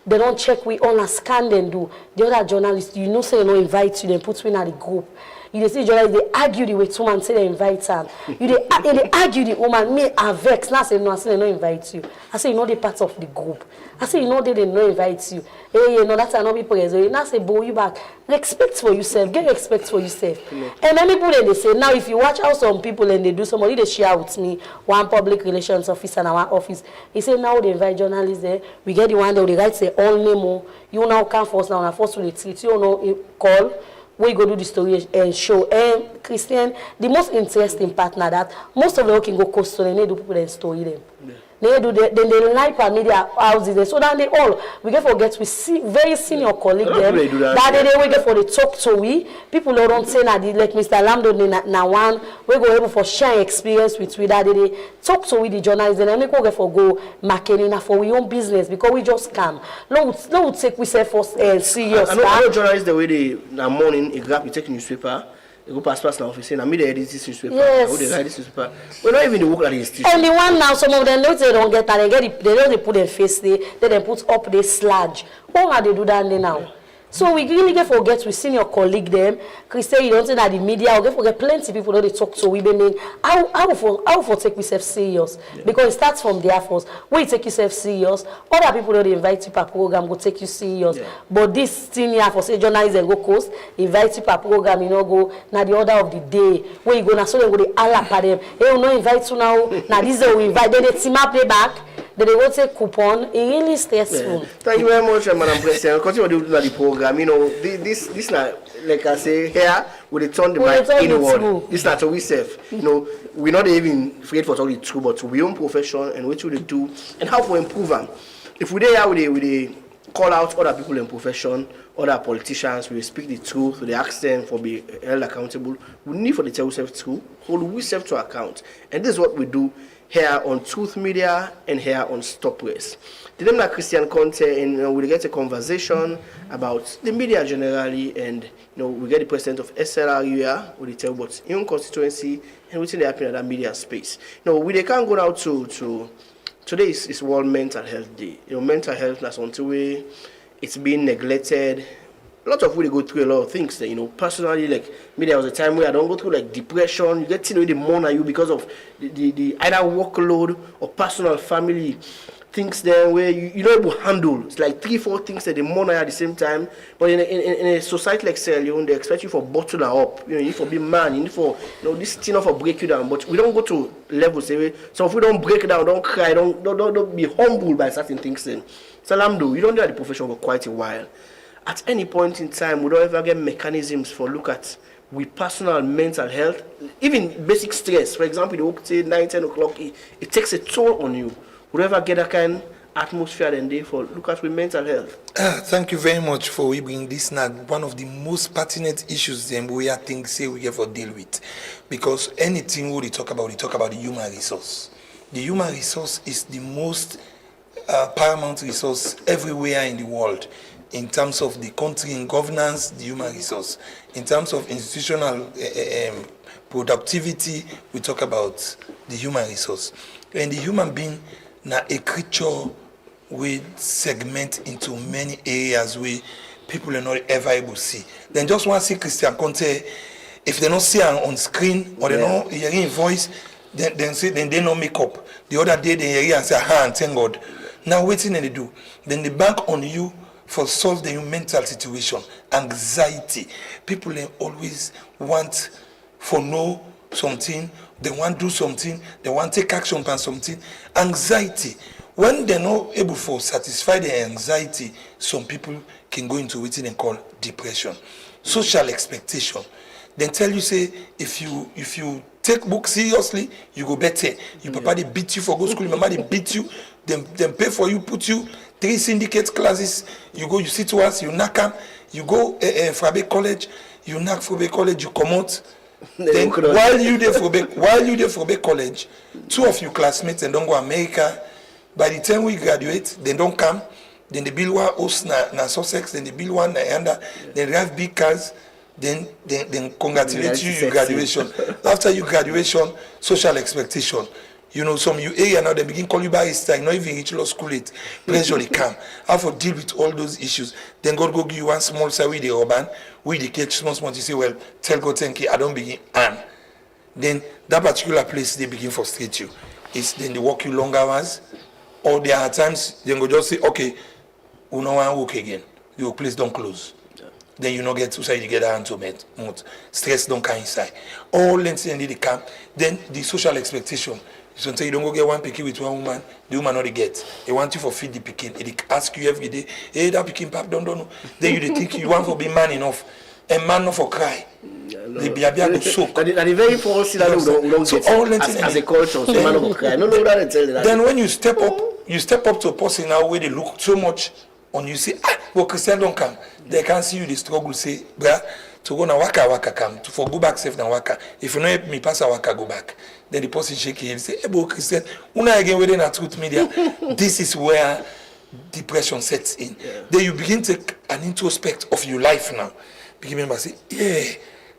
They don't check we all scan them do. The other journalists, you know, say they don't invite you, then put you in the group. You see journalists, they argue the way two man say they invite them. They argue the woman, me I vex. Now I say no, I say they don't invite you. I say you know they part of the group. I say you know they don't invite you. Hey, you know that's not people present. Now I say bow you back. Respect for yourself. Get respect for yourself. And then people then they say now if you watch how some people and they do somebody they share with me one public relations officer and one office. He say now they invite journalists there. We get the one that they write say all name. You now come first now and first to the treat. You know call. We go do the story and show. And Christian, the most interesting partner that most of them can go coastal and they do people and story them. Yeah. They do then they like our media houses. So then they all we get forget we see very senior colleague them that they get for the talk to we people don't say that like Mr. Lamdo na one we go able for share experience with we that they talk to we the journalists and we go get for go marketing for we own business because we just come. No take we say for serious. I know journalists the way they na morning a grab you take newspaper. They go pass now office and I made the edit this newspaper. Yes. How they write this newspaper. We're not even the work at the institution. And the one now, some of them they don't get and they put their face there, then they put up the sludge. Why are they do that now? Yeah. So we really get forget we senior colleague them. Christian, you don't say that the media will get forget plenty people that they talk to. We mean how for take yourself serious because it starts from their force. When you take yourself serious, other people that they invite you per program go take you serious. Yeah. But this thing here for say journalists and go coast invite you per program, you know go now the order of the day where you go now so they go they all up at them. Hey, we no invite you now. Now this is we invite. Then they team up play back. They go take coupon. It really stressful. Yeah. Thank you very much, Madam President. Continue to do the program. You know, this not like I say here, we turn the mic inward. This not how we serve. You know, we're not even afraid for all the true, but we own profession and what we do and how to improve them. If we there, we call out other people in profession, other politicians. We speak the truth. They ask them for be held accountable. We need for the tell ourselves true, hold we self to account, and this is what we do here on Truth Media and here on Stop Press. The name like Christian Conte, and we'll get a conversation about the media generally, and we get the president of SLRU here, we'll tell about his own constituency and what's happening in that media space. We can't go now to today is World Mental Health Day. Mental health that's until it's being neglected a lot of people go through a lot of things. That, personally, like me, there was a time where I don't go through like depression. You get the mourn at you because of the either workload or personal family things there where you don't able to handle. It's like 3-4 things that they mourn at the same time. But in a society like Sierra Leone, they expect you for bottle her up. You need for be man. You need for this thing for break you down. But we don't go to levels. So if we don't break down, don't cry, don't be humbled by certain things. Then Salamdo, you don't do the profession for quite a while. At any point in time, we don't ever get mechanisms for look at with personal mental health, even basic stress. For example, you work till 9-10 o'clock, it takes a toll on you. Would you ever get that kind of atmosphere and day for look at with mental health? Thank you very much for we bring this now. One of the most pertinent issues then we are think say we have to deal with. Because anything we talk about the human resource. The human resource is the most paramount resource everywhere in the world. In terms of the country in governance, the human resource. In terms of institutional productivity, we talk about the human resource. And the human being now a creature with segment into many areas where people are not ever able to see. Then just want to see Christian Conte, if they don't see her on screen or they don't hear his voice, then they don't make up. The other day they hear and say, and thank God. Now waiting and they do. Then they bank on you for solve the mental situation, anxiety. People always want for know something, they want to do something, they want to take action on something. Anxiety. When they're not able to satisfy their anxiety, some people can go into what they call depression. Social expectation. Then tell you say if you take book seriously, you go better. Your papa they beat you for go school, your mama they beat you, then pay for you, put you 3 syndicate classes, you go, you sit once, you knock them, you go Frabe College, you knock Frabe College, you come out. Then while you there Frabe College, 2 of your classmates and don't go America. By the time we graduate, they don't come. Then they build one house na Sussex, then they build one na Yanda, then they have big cars, then congratulate you your graduation. After your graduation, social expectation. Some you area now they begin call you barrister, not even reach law school it. Pressure they come. How to deal with all those issues. Then God go give you one small side with the urban, with the catch small, you say, well, tell God thank you, I don't begin and then that particular place they begin frustrate you. It's then they work you long hours, or there are times they go just say, okay, we no want to work again. Your place don't close. Then you not get to say you get hand to meet. Stress don't come inside. All lengths and they come. Then the social expectation. Sometimes you don't go get one pikin with one woman, the woman not get. They want you for feed the pikin. They ask you every day, hey, that pikin pap don't know. Then you think you want for be man enough. And man not for cry. They be able to soak. And the very first thing that we don't so get all as a culture, so man not for cry. No, that tell you that. Then when you step up to a person now where they look so much on you say, but Christian don't come. They can't see you, they struggle, say, bruh, to go na waka come, to for go back safe na waka. If you know help me pass a waka, go back. Then the person shake his head, say, hey, but Christian, una again within a truth media. This is where depression sets in. Yeah. Then you begin to take an introspect of your life now. Begin remember, say, yeah,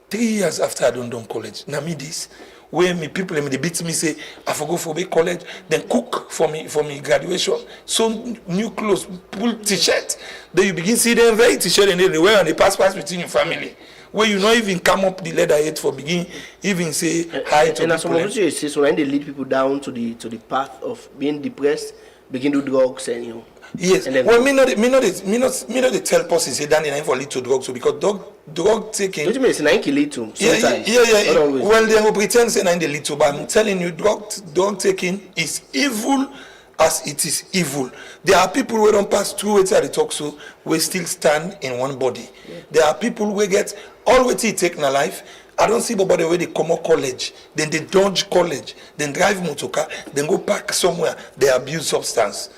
3 years after I done college, now me this. Where me people they beat me say I forgo for big college, then cook for me graduation. So new clothes, pull t-shirt. Then you begin see them very t-shirt and they wear and they pass within your family. Where you not even come up the ladder yet for begin even say hi to people. And some of you say so when they lead people down to the path of being depressed, begin to do drugs and Yes. Well, me not the tell person say that in for lead to drugs so because drug taking. What do you mean? It's 9 lead to sometimes. Yeah. Well, they will pretend say 9 lead to, but I'm telling you, drug taking is evil as it is evil. There are people who don't pass through it at the talk so we still stand in one body. Yeah. There are people who get all what they take in their life. I don't see nobody where they come out college, then they dodge college, then drive motorcar, then go park somewhere. They abuse substance.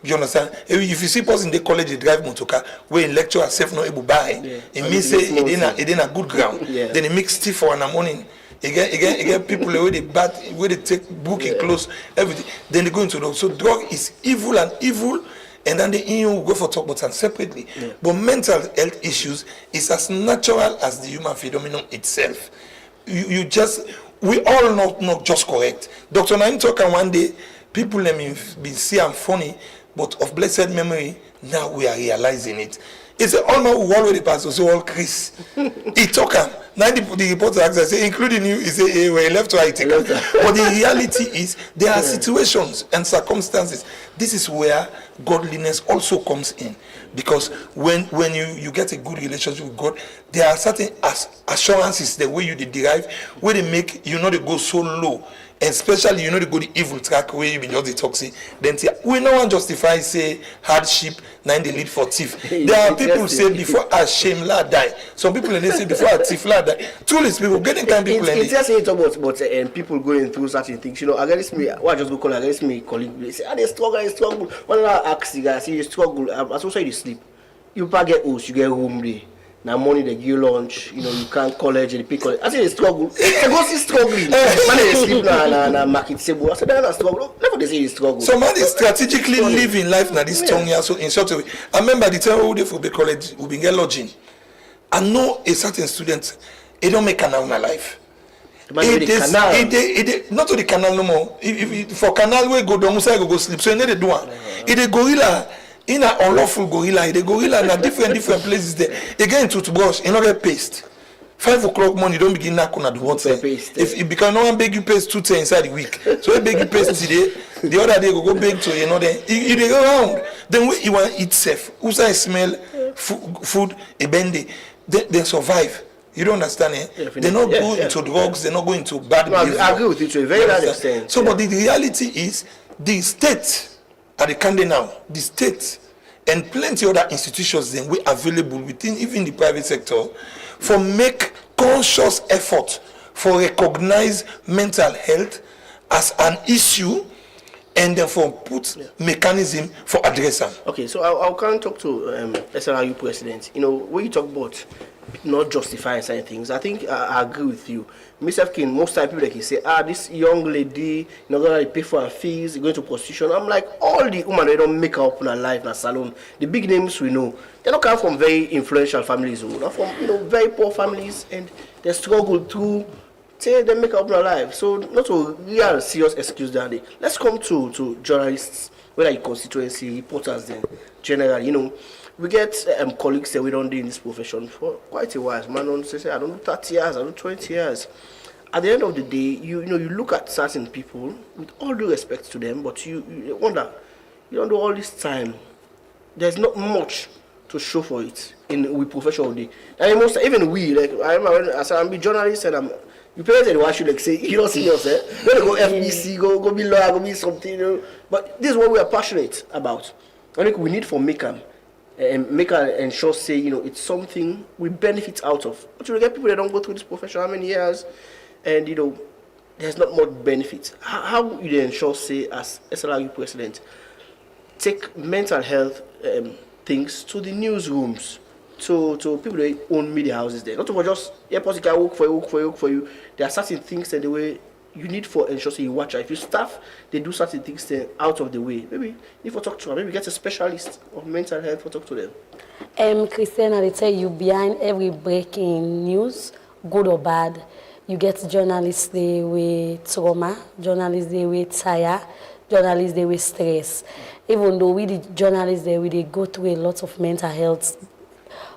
You understand? If you see person in the college they drive motorcar, where in lecture self not able buy, it means say it in a good ground. Yeah. Then it makes tea for in the morning. Again, people where they take book and clothes, everything. Then they go into drugs. So drug is evil, and then the EU will go for talk about it separately. Yeah. But mental health issues is as natural as the human phenomenon itself. We all not just correct. Dr. Naim talking one day, people let me be see I'm funny. But of blessed memory, now we are realizing it. He said, all my wall with the pastor, so all Chris. He took him. Now the reporter asked, I say, including you, he said, hey, well, left right. But the reality is, there are situations and circumstances. This is where godliness also comes in. Because when you get a good relationship with God, there are certain assurances, the way you derive, where they make you know they go so low. And especially, you know, they go the evil track where you be just the toxic. Then we no one justify say hardship, now they lead for thief. There are people say before I shame la die. Some people they say before I thief la die. Truly, people getting kind of people. It's just saying about people going through certain things. You know, against me, what I just go call against me colleague. They say, they struggle. When I ask you guys, you struggle. As also you sleep. You get house, you get room there. Now money they give lunch, you know, you can't college and the pay college. I say they struggle. I go see struggling. Man they sleep na market table. I said they're not struggle. Never they say they struggle. So man is strategically living life na this tongue here. So in short way, I remember the time we for the college we been get lodging. I know a certain student, he don't make canal in my life. It not to the canal no more. If for canal we go down, say go sleep. So you need to do one. It a gorilla. In an unlawful gorilla, the gorilla in different places there. Again, toothbrush, you know, get paste. 5 o'clock morning, you don't begin knocking at the water. If because no one beg you paste 2 times inside the week, so you beg you paste today, the other day go beg to you know then you go around. Then when you want to eat safe, who's I smell food a bendy, they survive. You don't understand it? Yeah, they're not going into drugs, they're not going into bad behavior. I agree with you to a very large extent. So, but the reality is the state. At the Kande now, the state and plenty other institutions then we available within even the private sector for make conscious effort for recognize mental health as an issue and then for put mechanism for address them. Okay, so I'll kind of talk to SLRU president. You know, when you talk about not justifying certain things, I think I agree with you. Mr. King, most time people like you say, this young lady, you're not gonna pay for her fees, going to prostitution. I'm like, all the women they don't make up in her life in a salon. The big names we know, they don't come from very influential families, not from very poor families, and they struggle to say they make up in her life. So not a real serious excuse that day. Let's come to journalists, whether you constituency, reporters, then generally, you know. We get colleagues that we don't do in this profession for quite a while. Man, don't say I don't do 30 years, I don't do 20 years. At the end of the day, you look at certain people with all due respect to them, but you wonder, you don't do all this time. There's not much to show for it in we professional day. And most even we like I remember when I'm a journalist and you parents say why should like say you don't see yourself. Go FBC, go be lawyer, go be something. You know? But this is what we are passionate about. I think we need for Macam. And make her ensure say it's something we benefit out of. But you get people that don't go through this profession how many years, and there's not much benefit. How you ensure say as SLRU president take mental health things to the newsrooms, to people that own media houses there. Not to just possibly can work for you. There are certain things that the way you need for ensure so you watch. If you staff, they do certain things then out of the way. Maybe if you talk to them, maybe get a specialist of mental health for talk to them. Christiana, they tell you behind every breaking news, good or bad, you get journalists they with trauma, journalists they with tired, journalists they with stress. Even though we the journalists they go through a lot of mental health.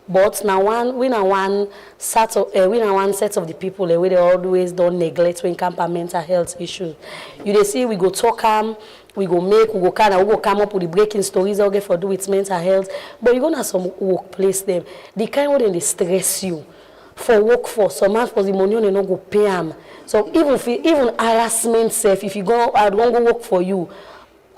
But now one set of the people the way they always don't neglect when come to mental health issues. You see we go talk we go come up with the breaking stories okay for do with mental health. But you gonna some workplace them. The kind of they stress you for workforce, some man for the money they not go pay them. So even harassment self, if you go I don't go work for you.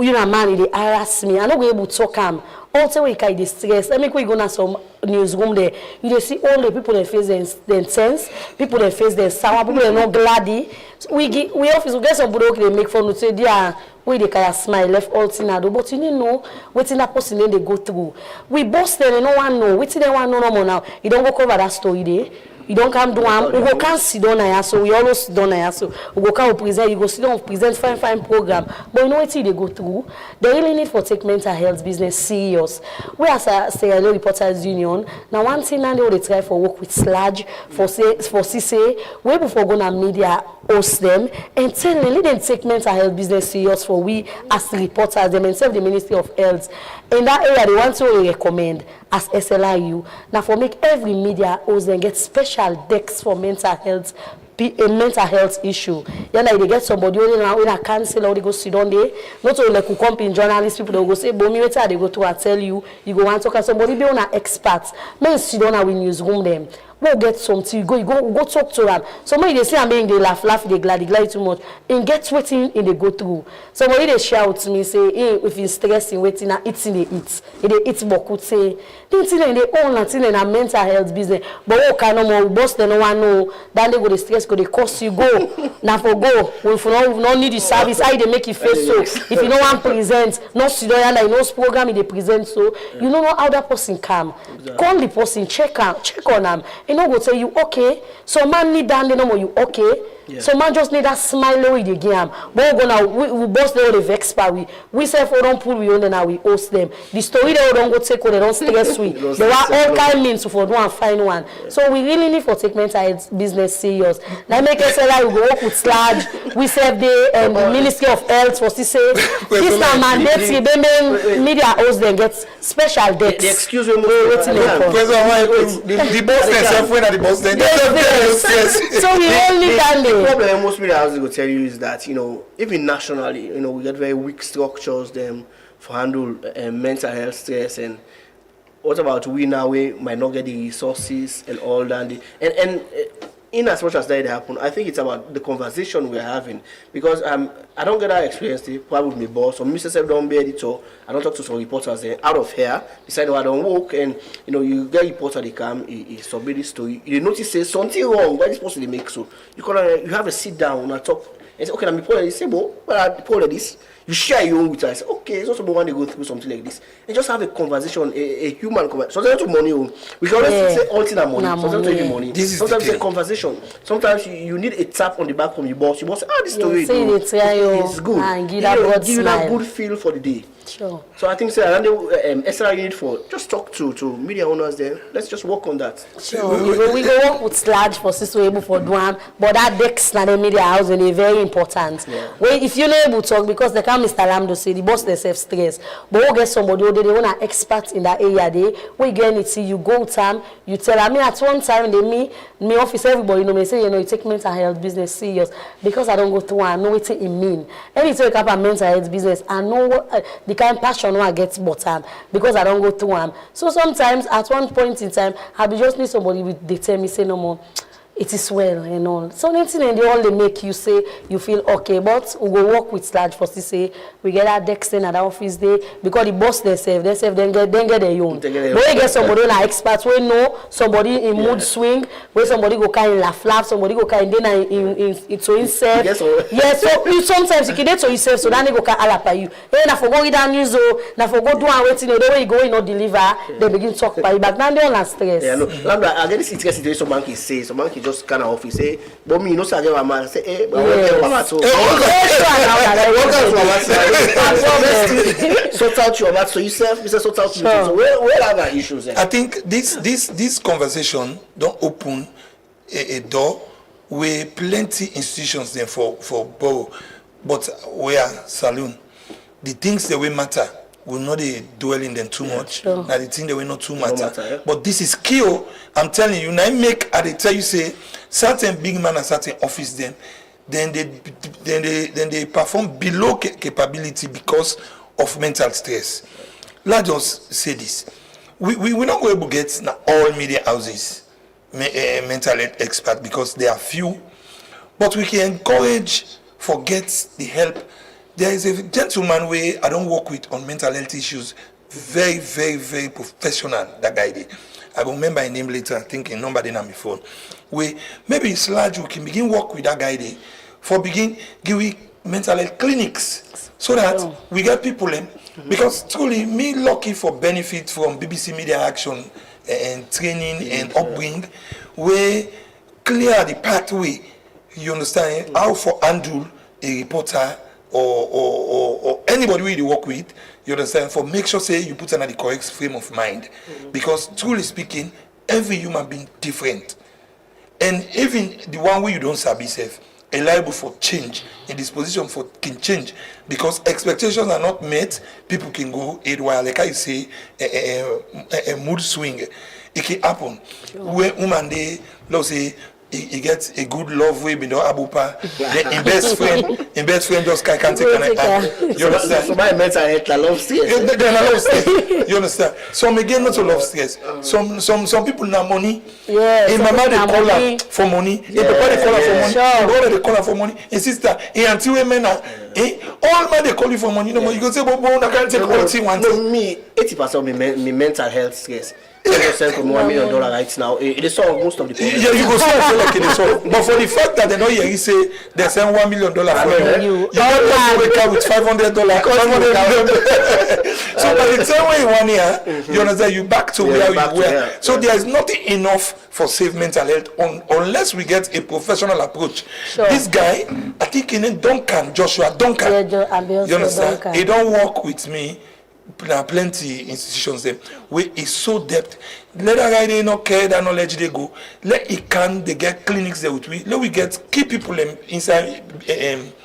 You know, man, they harass me. I'm not going to able to talk. Also, we can distress. Let me go to some newsroom there. You see all the people that face their sense, people that face their sour, people that are not glad. So we get some people they make fun of say, yeah, we they can smile left all thing I do, but you know what in that person they go through. We boss them and no one know. What they want no more now. You don't go cover that story there. You don't come do we go can sit down here, so we always sit down here, so we go come present, you go sit down present fine program. But you know what they go through? They really need to take mental health business serious. We as a Sierra Leone Reporters Union, now one thing now they try for work with SLAG, for CC, way before gonna media host them and tell them let them take mental health business serious for we as reporters, them and serve the Ministry of Health. In that area they want to recommend as SLIU. Now for make every media house then get special decks for mental health. A mental health issue. You know, they get somebody when a counselor, they go sit down there. Not only like who come in journalists, people they go say, "Bomi, wait they go to and tell you, you go and talk to somebody be on an expert. May sit down and we newsroom them. Go get something, go talk to them. Somebody they say I'm being they laugh, they glad too much. And get waiting in they go through. Somebody they shout to me say, hey, if you're stressing, waiting and eating they eat. If they eat more could say, they own nothing in a mental health business. But oh can no more boss they no one know. Then they go the stress go they cost you go. Now for go. If you don't need the service, how they make you face so. If you don't want present, no sit down like no program they present so, you don't know how that person come. Call the person, check on them. You know, go tell you, okay, so man need that, no more, you okay. Yeah. So man just need that smile with the game. But we boss them the vex we say if we don't pull we on then we host them. The story they don't go take, they don't stress we. There are all kind of means for do and find one. Yeah. So we really need for take mental health business serious. Now make us say that we go work with Sludge. We serve the Ministry of Health for say this now mandate the media host then get special decks. The excuse me, the boss themselves when at the boss then. So we only can do. The problem most media houses will tell you is that, you know, even nationally, you know, we get very weak structures them for handle mental health stress, and what about we now, we might not get the resources and all that. And in as much as that happen, I think it's about the conversation we're having, because I don't get that experience probably with my boss or Mr. Sef don't be editor. I don't talk to some reporters out of here, decide I don't work, and you know, you get reporter they come, he submit this story, you notice say something wrong, why this person they make so you have a sit down and talk and say, okay, I'm report this, say, well, I report this. You share your own with us. Okay, it's also when they go through something like this. And just have a conversation, a human conversation. Sometimes to money. We can always say all thing and money. Sometimes to money. Sometimes it's a conversation. Sometimes you need a tap on the back from your boss. You must say, this story is good. And give you a good feel for the day. Sure. So I think SLI need for just talk to media owners there. Let's just work on that. Sure. we go work with Sludge for sister able for Duam, but that decks na the media house and very important. Yeah. Well, if you're not able to talk, because they come Mr. Lamdo say the boss themselves stress, but we'll get somebody who they want an expert in that area there. We get it, see you go time, you tell me at one time they me office everybody know me say, you know, you take mental health business serious, because I don't go through and know what it mean. Anything up a mental health business, I know what the kind of passion I get bottom because I don't go through them. So sometimes at one point in time I just need somebody with they tell me say no more. It is well and all. So anything and they all they make you say you feel okay, but we go work with Sludge for say we get that desk in at the office day because the boss themselves then get their own. But we get somebody an expert we know somebody in mood swing where somebody go kind of laugh, somebody go kind of in to himself. Yes, so you sometimes you can to yourself so then they go kind of alap you. Hey, na for go read that news na for go do and waiting the way you go you not deliver they begin talk by you but now they all stress. Yeah, no. Lambda, I get this interesting situation some monkey say some monkey just kind of office say, but me, you know, say, I man, say, hey, but sort out your matter. So you self, Mr. Sort out. So where are the issues? I think this conversation don't open a door where plenty institutions then for borough, but where saloon, the things that will matter. Will not dwell in them too much. Sure. Now the thing they will not too matter. Yeah. But this is key. I'm telling you. Now I tell you say certain big man and certain office them, then they perform below capability because of mental stress. Let's just say this: we not going to get all media houses mental health expert because there are few, but we can encourage for get the help. There is a gentleman where I don't work with on mental health issues, very, very, very professional, that guy did. I will remember his name later, I think his number didn't have my phone. Where maybe it's large, we can begin work with that guy there for begin give mental health clinics so that we get people in. Because truly, me lucky for benefit from BBC Media Action and training and upbringing, where clear the pathway, you understand, how for handle a reporter or anybody we work with, you understand, for make sure say you put another correct frame of mind. Because truly speaking, every human being different. And even the one way you don't sabi self, liable for change, in disposition for can change, because expectations are not met, people can go a while. Like I say, a mood swing, it can happen. When woman they, let's say, he gets a good love way, but no abupa. In best friend just can't take an. You understand? So my mental health, I love stress. Then I love stress. You understand? Some again not to love stress. Some people now money. Yeah. In mama they call her for money. In papa they call her for money. In brother they call her for money. In sister, in auntie women all man they call you for money. No more. You go say, "Bobo, I can't take all thing one." No, me 80% of me mental health stress. 10% from $1 million right now. It is solve most of the problems. Yeah, you go say like it is solve. But for the fact that they don't hear you say they send $1 million for you don't wake up with $500. So by the time when you want here, you understand you back to where you were. So there is nothing enough for safe mental health unless we get a professional approach. Sure. This guy, I think in Duncan, Joshua Duncan. You understand? Duncan. He don't work with me. Plenty institutions them where it's so depth. Let that guy they not care that knowledge they go. Let it can they get clinics there with we. Let we get key people inside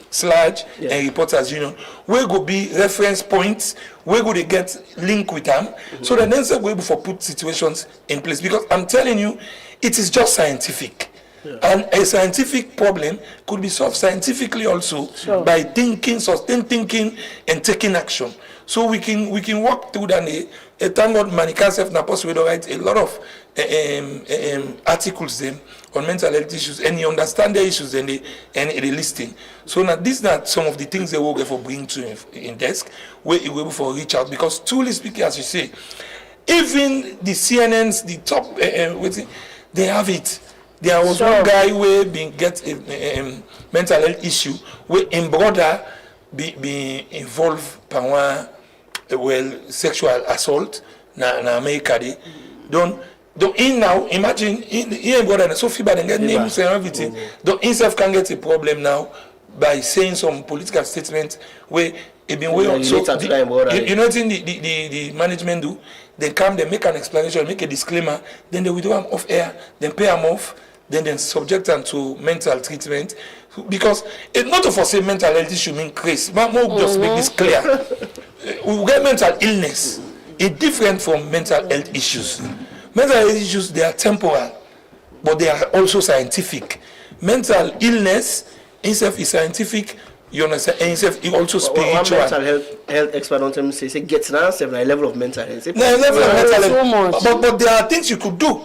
Sludge and Reporters Union. Where go be reference points. Where go they get link with them so that then we're able for put situations in place. Because I'm telling you, it is just scientific. Yeah. And a scientific problem could be solved scientifically also by thinking, sustained thinking, and taking action. So we can walk through that. Thank God, Manika Self Napos will write a lot of articles them on mental health issues, and you understand the issues and the listing. So now these are some of the things they will get for bring to in desk where you will able for reach out, because truly speaking, as you say, even the CNNs, the top, they have it. There was one guy where get a mental health issue where in brother be involved in sexual assault na America they don't in now imagine in brother so feel bad and get names and everything. Don't himself can get a problem now by saying some political statements where it been way up. So you know what the management do? They come, they make an explanation, make a disclaimer, then they withdraw them off air, then pay them off. Then subject them to mental treatment, because it's not to foresee mental health issue mean crazy. But more just make this clear. We get mental illness. It's different from mental health issues. Mental health issues, they are temporal, but they are also scientific. Mental illness itself is scientific. You understand? And itself is also spiritual. One mental health expert on them say gets an answer like level of mental health. But there are things you could do.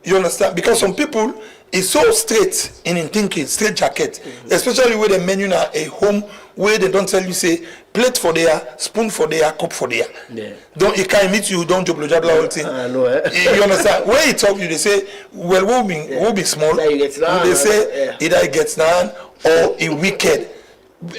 You understand? Because some people is so straight in thinking, straight jacket, especially where the menu are a home where they don't tell you say plate for there, spoon for there, cup for there. Yeah. Don't it can't meet you, don't jabla whole thing. You understand? Where it talk you, they say, well, we'll be small. They say either it gets down or it wicked.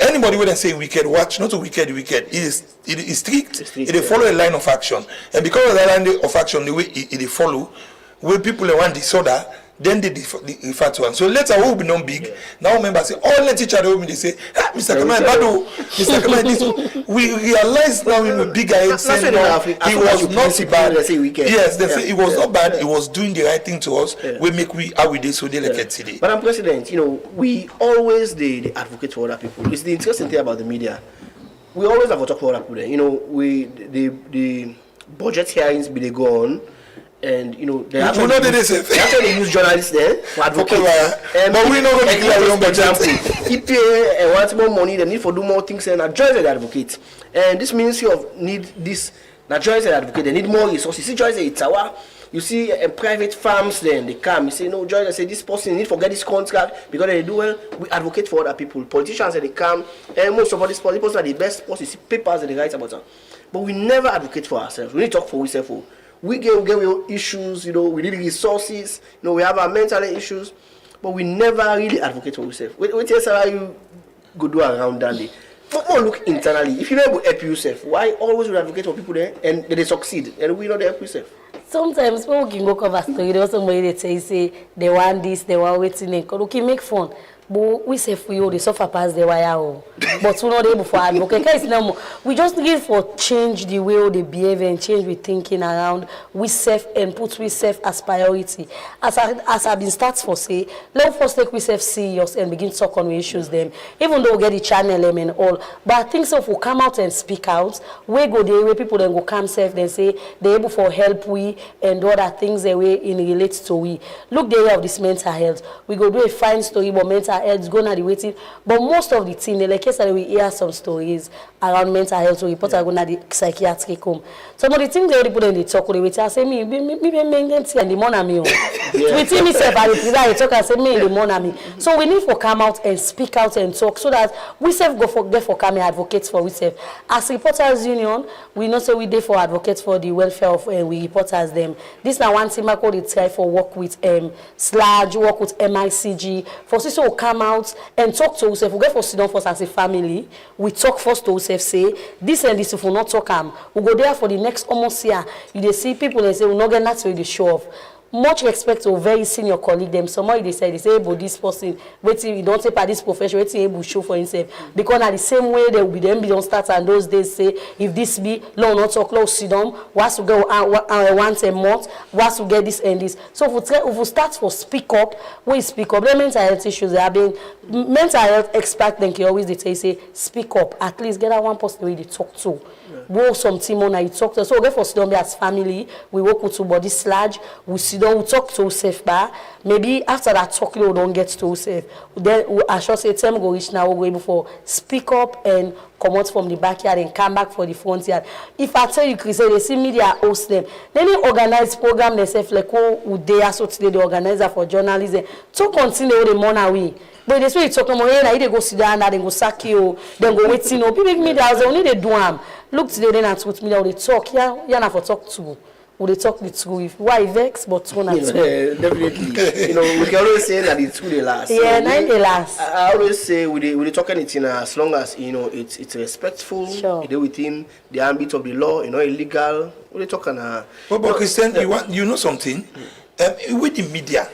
Anybody when they say wicked, watch, not a wicked. It is strict. It follow a line of action, and because of that line of action, the way it follow, when people want disorder, then they refer to one. So later we will be non big. Now members say, all the teacher they say, Mr. Kamai Bado, Mr. Kamai this. We realize now in a bigger head saying no, it was not bad. Yes, they say it was not bad. It was doing the right thing to us. We make how we did so they like it today. But I'm President, we always the advocate for other people. It's the interesting thing about the media. We always have a talk for other people. We the budget hearings be they go on. And they actually use journalists there for advocate. But we know going to declare your budget. EPA and wants more money, they need for do more things and join the advocate. And this ministry of need this join the advocate, they need more resources. See join the Itawa, you see private farms then they come, you say no join, say this person need to get this contract because they do well, we advocate for other people. Politicians they come and most of all these people are the best posts, you see papers that they write about them. But we never advocate for ourselves. We need to talk for ourselves. We get issues, we need resources, we have our mental issues, but we never really advocate for ourselves. We tell how you go do around that day. But more look internally. If you don't help yourself, why always we advocate for people there and they succeed and we not help yourself? Sometimes people can go cover story. There was somebody that say they want this, they want waiting. We can make fun. But we say for you, they suffer past the wire. But we're not able for advocate. We just need for change the way they behave and change the thinking around we self and put we self as priority. As I've been starts for say, let us take we self serious and begin to talk on issues them. Even though we get the channel them and all. But I think so if we come out and speak out, we go there where people then go come self then say they're able for help we and other things the way in relates to we. Look the area of this mental health. We go do a fine story about mental health, it's going to the waiting. But most of the team, the case that we hear some stories around mental health, so reports are going to the psychiatric home. Some of the things they put in the talk, they wait, I say, me, and the money. Within myself, I talk and say, me, in the money. So we need to come out and speak out and talk so that we self go for coming advocates for we self. As Reporters Union, we know so we dey for advocates for the welfare of we reporters them. This now one team I call it try for work with SLAG, work with MICG, for so we come out and talk to us. If we get for sit down first as a family, we talk first to us, say this and this if we not talk we go there for the next almost year. You dey see people and say we not get that to the show off. Much respect to very senior colleague them. Somebody they say about this person, waiting you don't say by this profession, waiting able show for himself. Because at the same way they will be them be don't start and those days say if this be law not talk law sit down, what's to go once a month, what's to get this and this. So if we start for speak up, we speak up. The mental health issues they are being mental health expert then always they say speak up. At least get that one person where they talk to. Go some team on you talk to. So we get for sit down as family, we work with two body SLAG, we sit down, we talk to safe bar. Maybe after that talk we don't get to safe. Then I should say time go reach now we go able for speak up and come out from the backyard and come back for the front yard. If I tell you Chris, they see media host them. Then they organize program themselves like who they are so today the organizer for journalism. To continue the money away. But this way you talk about here, they go sit down and then go sack you, then go wait, people make media only they do them. Look today then and with media they talk, yeah, not for talk to. Will they talk the truth? Why vex, but one and two. Definitely. We can always say that it's the last. Yeah, nine the last. I always say we talk anything as long as it's respectful. Sure. They within the ambit of the law, illegal. We talk and. But Christian, you know something? With the media,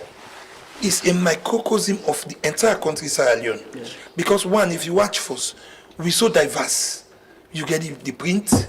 is a microcosm of the entire country, Sierra Leone. Yes. Because one, if you watch first, we're so diverse. You get the print,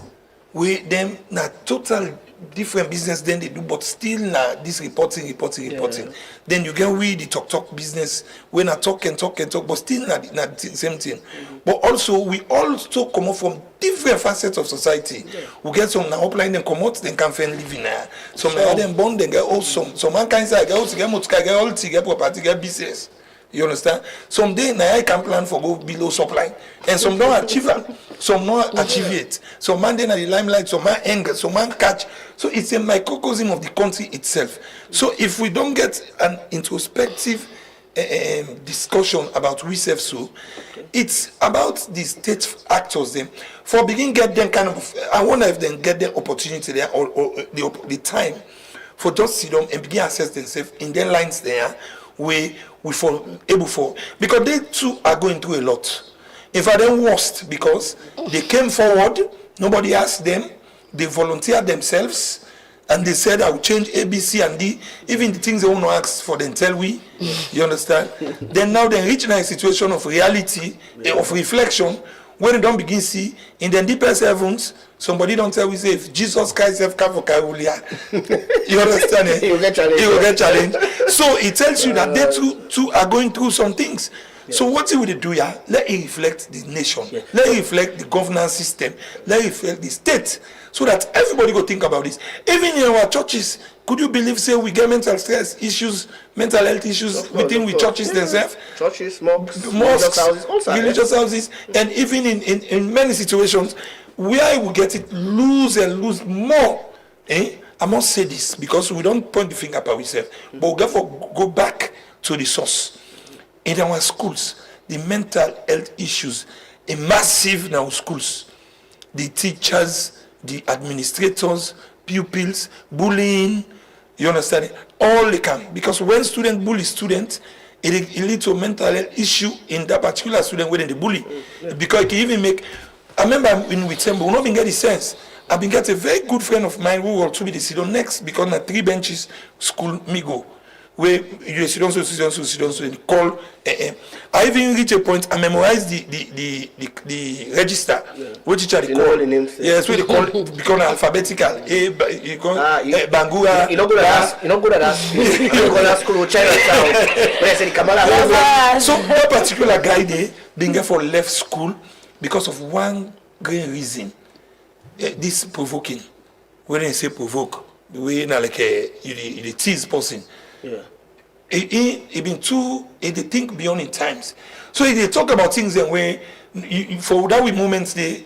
we them na total different business then they do, but still na this reporting. Yeah. Then you get the talk business when I talk, but still not the same thing. Mm-hmm. But also we also come up from different facets of society. Yeah. We get some na upline them come out, then can find living there. Some na them born, then get also some man kind say get also get motor, get all get property, get business. You understand? Some day now I can plan for go below supply, and some don't achieve it. Some not achieve it. Some man then at the limelight, some man anger, some man catch. So it's a microcosm of the country itself. So if we don't get an introspective discussion what we serve, so it's about the state actors them for begin get them kind of. I wonder if they get the opportunity there or the time for just sit down and begin assess themselves in their lines there. We for able for because they too are going through a lot. In fact, they're worst because they came forward, nobody asked them, they volunteered themselves, and they said I will change A, B, C, and D. Even the things they want to ask for, then tell we. You understand? Then now they reach a situation of reality, of reflection, when they don't begin see in the deepest heavens. Somebody don't tell we say if Jesus Christ have come for Kairulia. You understand? He will get challenged. So it tells you that they too are going through some things. Yeah. So what will they do here? Let it reflect the nation. Yeah. Let it reflect the governance system. Let it reflect the state. So that everybody go think about this. Even in our churches, could you believe say we get mental stress issues, mental health issues within we churches themselves? Churches, mosques, religious houses, and even in many situations where we get it lose more. I must say this because we don't point the finger at ourselves, but we therefore go back to the source. In our schools, the mental health issues are massive in our schools. The teachers, the administrators, pupils, bullying, you understand? All they can. Because when student bully student, it leads to a mental health issue in that particular student when they bully. Yeah. Because it can even make... I remember in Wittembo, we not been get the sense. I've been get a very good friend of mine who will also be the sit next because na 3 benches school me go. where you sit down so and call. I even reach a point I memorize the register. What teacher they call? Yes, what they call become alphabetical. Bangura. You don't go to that. You don't go to that. You don't go to that school. Chinatown. When I say the Kamala. So that particular guy there being therefore left school because of one great reason. This provoking. When I say provoke, the way like you tease person. Yeah. He been too. They think beyond in times. So they talk about things and where for that with moments they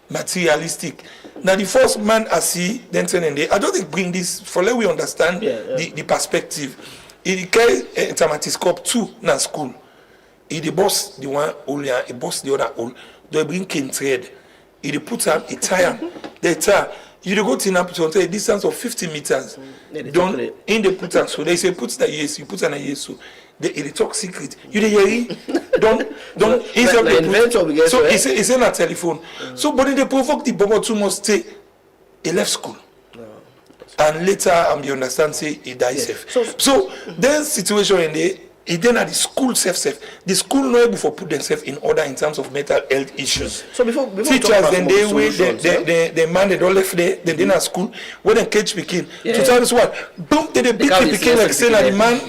materialistic. Now the first man I see then and they I don't think bring this for let we understand the perspective. He carry a tamatoscope too na school. He the boss the one only a boss the other all. They bring cane thread. He put on a tire. They tire. You go to a distance of 50 meters. Don't in the put on so they say put the yes, you put on a yes so they talk secret. You hear don't insert the so it's in a telephone. So but they provoke the bomber too much stay he left school. And later you understand say he dies safe. So then situation in there it then at the school safe. The school not able to put themselves in order in terms of mental health issues. So before teachers then they wait the man they don't left there, then at school when they catch begin. To tell us what, boom, they beat the begin like saying that the man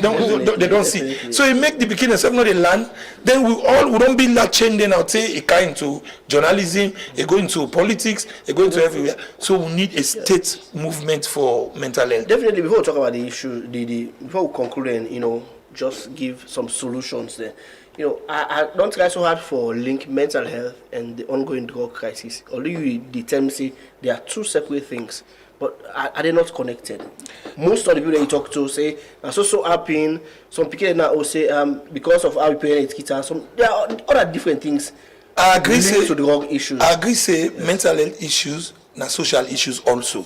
they don't see. So he make the begin themselves not the land. Then we don't be that change then I'll say it kind into journalism, it go into politics, it go into everywhere. So we need a state movement for mental health. Definitely before we talk about the issue, before we conclude and just give some solutions there. I don't try so hard for link mental health and the ongoing drug crisis. Although the term say they are two separate things, but are they not connected? Most of the people that you talk to say so happy. Some people now say because of how we parent kids, there are other different things. I agree say to drug issues. I agree say mental health issues na social issues also,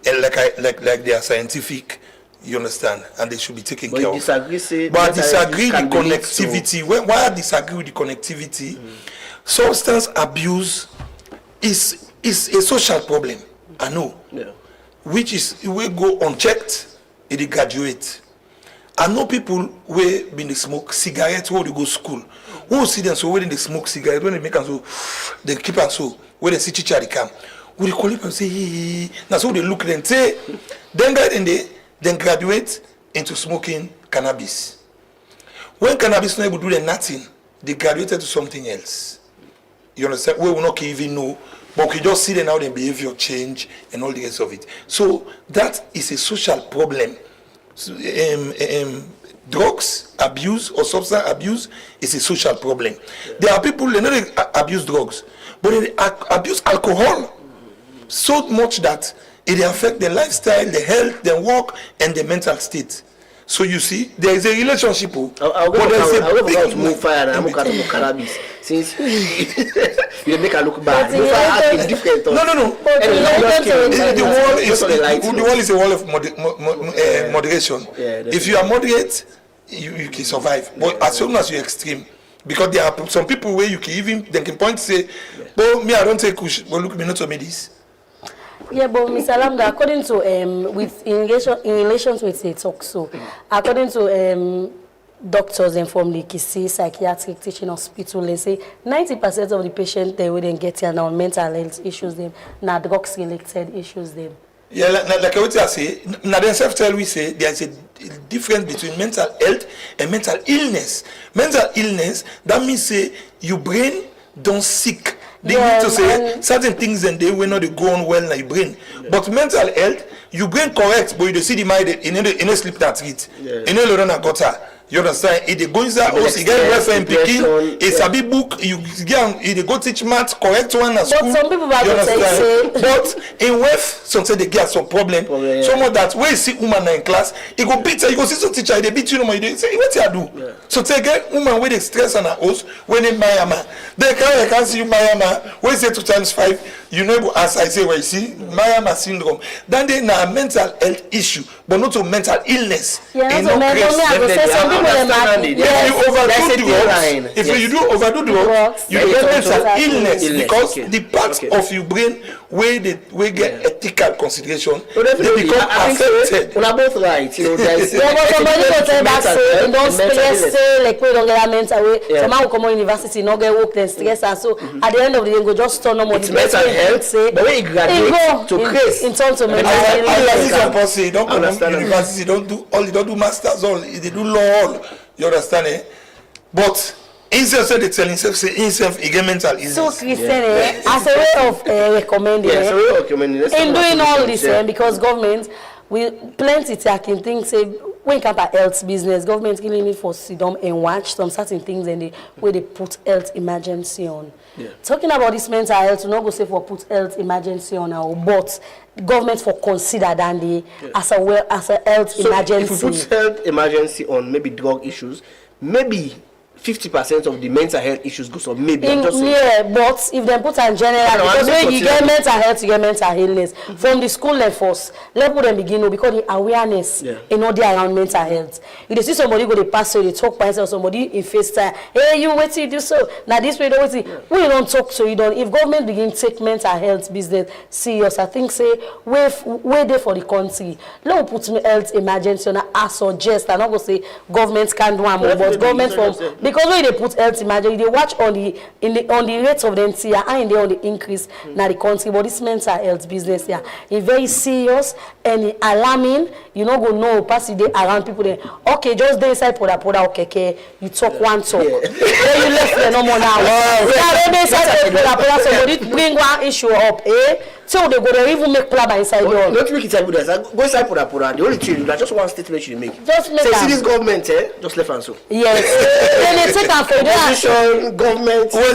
and like they are scientific. You understand, and they should be taken care of. But I disagree the connectivity. Why I disagree with the connectivity? Substance abuse is a social problem. I know, which is we go unchecked, it graduate. I know people where been they smoke cigarettes where they go school. Who see them so when they smoke cigarettes when they make them so they keep them so when they see teacher they come. We call it and say hey. That's how they look and say then graduate into smoking cannabis. When cannabis not able to do nothing, they graduated to something else. You understand? We will not even know, but we just see them how their behavior change and all the rest of it. So that is a social problem. So, drugs abuse or substance abuse is a social problem. There are people they not abuse drugs, but they abuse alcohol so much that it affects the lifestyle, the health, the work, and the mental state. So you see, there is a relationship. I'll go to move fire and I'm going to cannabis. Since you make her look bad. Move fire is different. No. The wall is a wall of moderation. If you are moderate, you can survive. But as soon as you're extreme, because there are some people where you can even they can point say, "But me, I don't take kush. But look, me not to me this." Yeah, but Mr. Lambda, according to with in relations with the talk, so according to doctors and from the Kisi Psychiatric Teaching Hospital, they say 90% of the patients they wouldn't get here now mental health issues them, now drugs related issues them. Yeah, like what I say, now themselves tell we say there's a difference between mental health and mental illness. Mental illness that means say your brain don't sick. They need to say certain things and they will not go on well in your brain. But mental health, your brain correct, but you see the mind in a sleep that it. In a run a gutter. You understand? If they go inside house, you get reference picking, it's a big book, you get if they go teach math, correct one at school. But some people are going to say but in West, some say they get some problem. So much that when you see woman in class, you go beat her, you go see some teacher, they beat you no more, you say, what you do? So take get woman with the stress on her house, when in Mayama. They can't see you Mayama, when you say 2 times 5, you know as I say, well, you see, Mayama syndrome. Then they now a mental health issue, but not a mental illness. If you overdo drugs, you get mental illness because the parts of your brain where we get ethical consideration, So they definitely, become I affected. think we're both right. You know, there's Yeah, but somebody will tell back say, don't stress, say, like, we don't get a mental way. Yeah. Someone will come on university, not get work, then stress, and so at the end of the day, go just turn on more. It's mental health, but when you graduate to Chris, in terms of mental I see some health. person, don't come Understand. to university, don't do masters, all they do law, all. You understand, eh? But instead of they tell himself, say himself, he get mental illness. So Christian, as a way of recommending, yeah, so we're recommending. Let's in talk doing about all this, solutions, because government, we plenty taking things, say, when it comes to health business, government really need for sit down and watch some certain things and where they put health emergency on. Yeah. Talking about this mental health, we not go say for put health emergency on now, but government for consider that they as a health So emergency. if we put health emergency on maybe drug issues, maybe 50% of the mental health issues goes on. Maybe I'm just saying. Yeah, but if they put in general, No, because I'm when you just get mental health, you get mental illness. From the school levels, let them begin because the awareness in all the around mental health. If they see somebody go they pass so they talk by or somebody in FaceTime, hey, you wait till you do so. Now this way don't wait. When you don't talk so you don't. If government begin take mental health business serious, I think say way there for the country. Let put health emergency on. I suggest. I'm not gonna say government can do more, but government from because when they put health emergency, they watch on the rates of the NCR and they on the increase now the country. But this mental health business here is very serious and alarming. You not go know pass the day around people there. Okay, just dey inside poda okay. You talk one talk. Then you left there no more now. Now dey inside poda somebody bring one issue up, so they go there even make plaba inside your. Don't make it good as go inside poda. The only thing you just one statement you make. Just make say am. see this government, just left and so. Yes. Then they take am for Opposition, government. Well,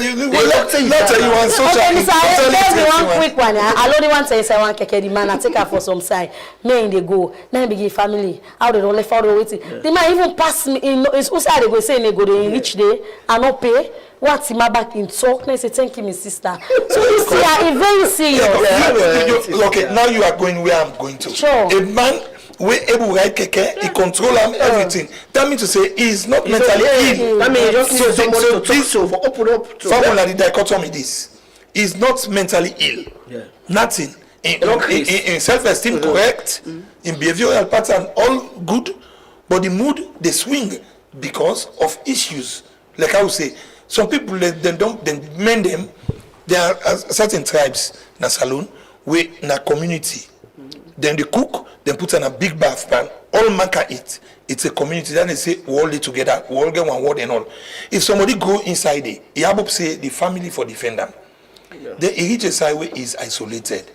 not tell you one social. Okay, Mr. Let's be one quick one. I only want to say one keke the man. I take her for some side. Me they go. Then begin family. How they don't left out the waiting. The man even pass me in. It's also they go say they go they reach day and not pay. What's my back in talk? They say thank you, my sister. So you see, it's very serious. Okay, now you are going where I'm going to. Sure. A man we able ride keke, he control him everything. That means to say he's not mentally ill. I mean, you just need somebody to talk this to for open up to. formula the dichotomy this. He's not mentally ill. Yeah. Nothing. In self-esteem correct, in behavioral pattern all good, but the mood they swing because of issues. Like I would say, some people they mend them. There are certain tribes in a saloon where in a community. Then they cook, then put in a big bath pan, all man can eat. It's a community. Then they say we all live together, we all get one word and all. If somebody go inside there, he have to say the family for defend them. Then he reach a side where he is isolated.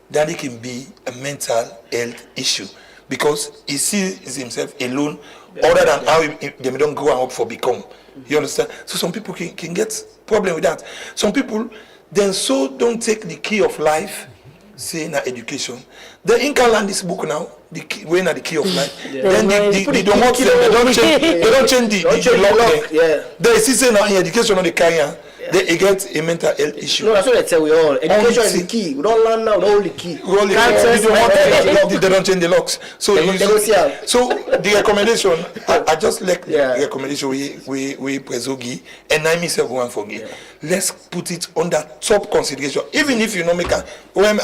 Then it can be a mental health issue because he sees himself alone, other than how they don't grow up for become. You understand? So some people can get problem with that. Some people then so don't take the key of life, say in education. They can learn this book now. The key, when are the key of life? Then they don't want they don't change the lock. Yeah. They see say now in education on the career. They get a mental health issue. No, that's what they tell we all. Education is the key. We don't learn now, we don't hold the key. They don't change the locks. So so the recommendation, I just like the recommendation we Prezogi and I myself one forget. Let's put it under top consideration. Even if you not make I